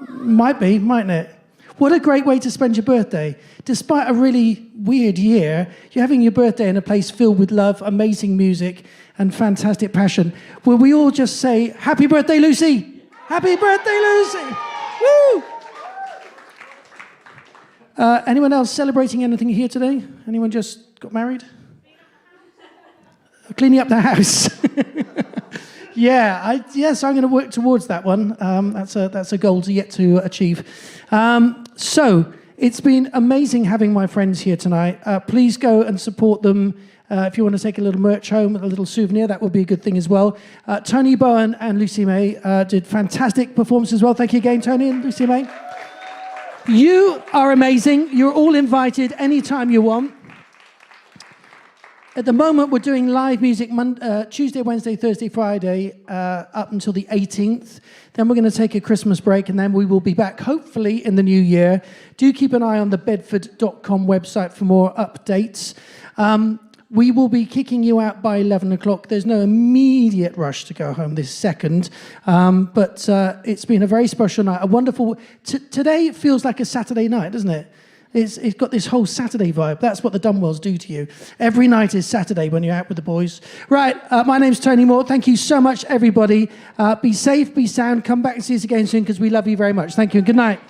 Might be, mightn't it? What a great way to spend your birthday. Despite a really weird year, you're having your birthday in a place filled with love, amazing music, and fantastic passion. Will we all just say, happy birthday, Lucy? Happy birthday, Lucy! Woo! Anyone else celebrating anything here today? Anyone just got married? Cleaning up the house. Yes, I'm going to work towards that one. That's a goal to yet to achieve. So it's been amazing having my friends here tonight. Please go and support them. If you want to take a little merch home, a little souvenir, that would be a good thing as well. Tony Bowen and Lucy May did fantastic performances as well. Thank you again, Tony and Lucy May. You are amazing. You're all invited anytime you want. At the moment, we're doing live music Tuesday, Wednesday, Thursday, Friday, up until the 18th. Then we're going to take a Christmas break, and then we will be back, hopefully, in the new year. Do keep an eye on the bedford.com website for more updates. We will be kicking you out by 11 o'clock. There's no immediate rush to go home this second, but it's been a very special night, a wonderful... Today feels like a Saturday night, doesn't it? It's got this whole Saturday vibe. That's what the Dunwells do to you. Every night is Saturday when you're out with the boys. Right, my name's Tony Moore. Thank you so much, everybody. Be safe, be sound. Come back and see us again soon because we love you very much. Thank you and good night.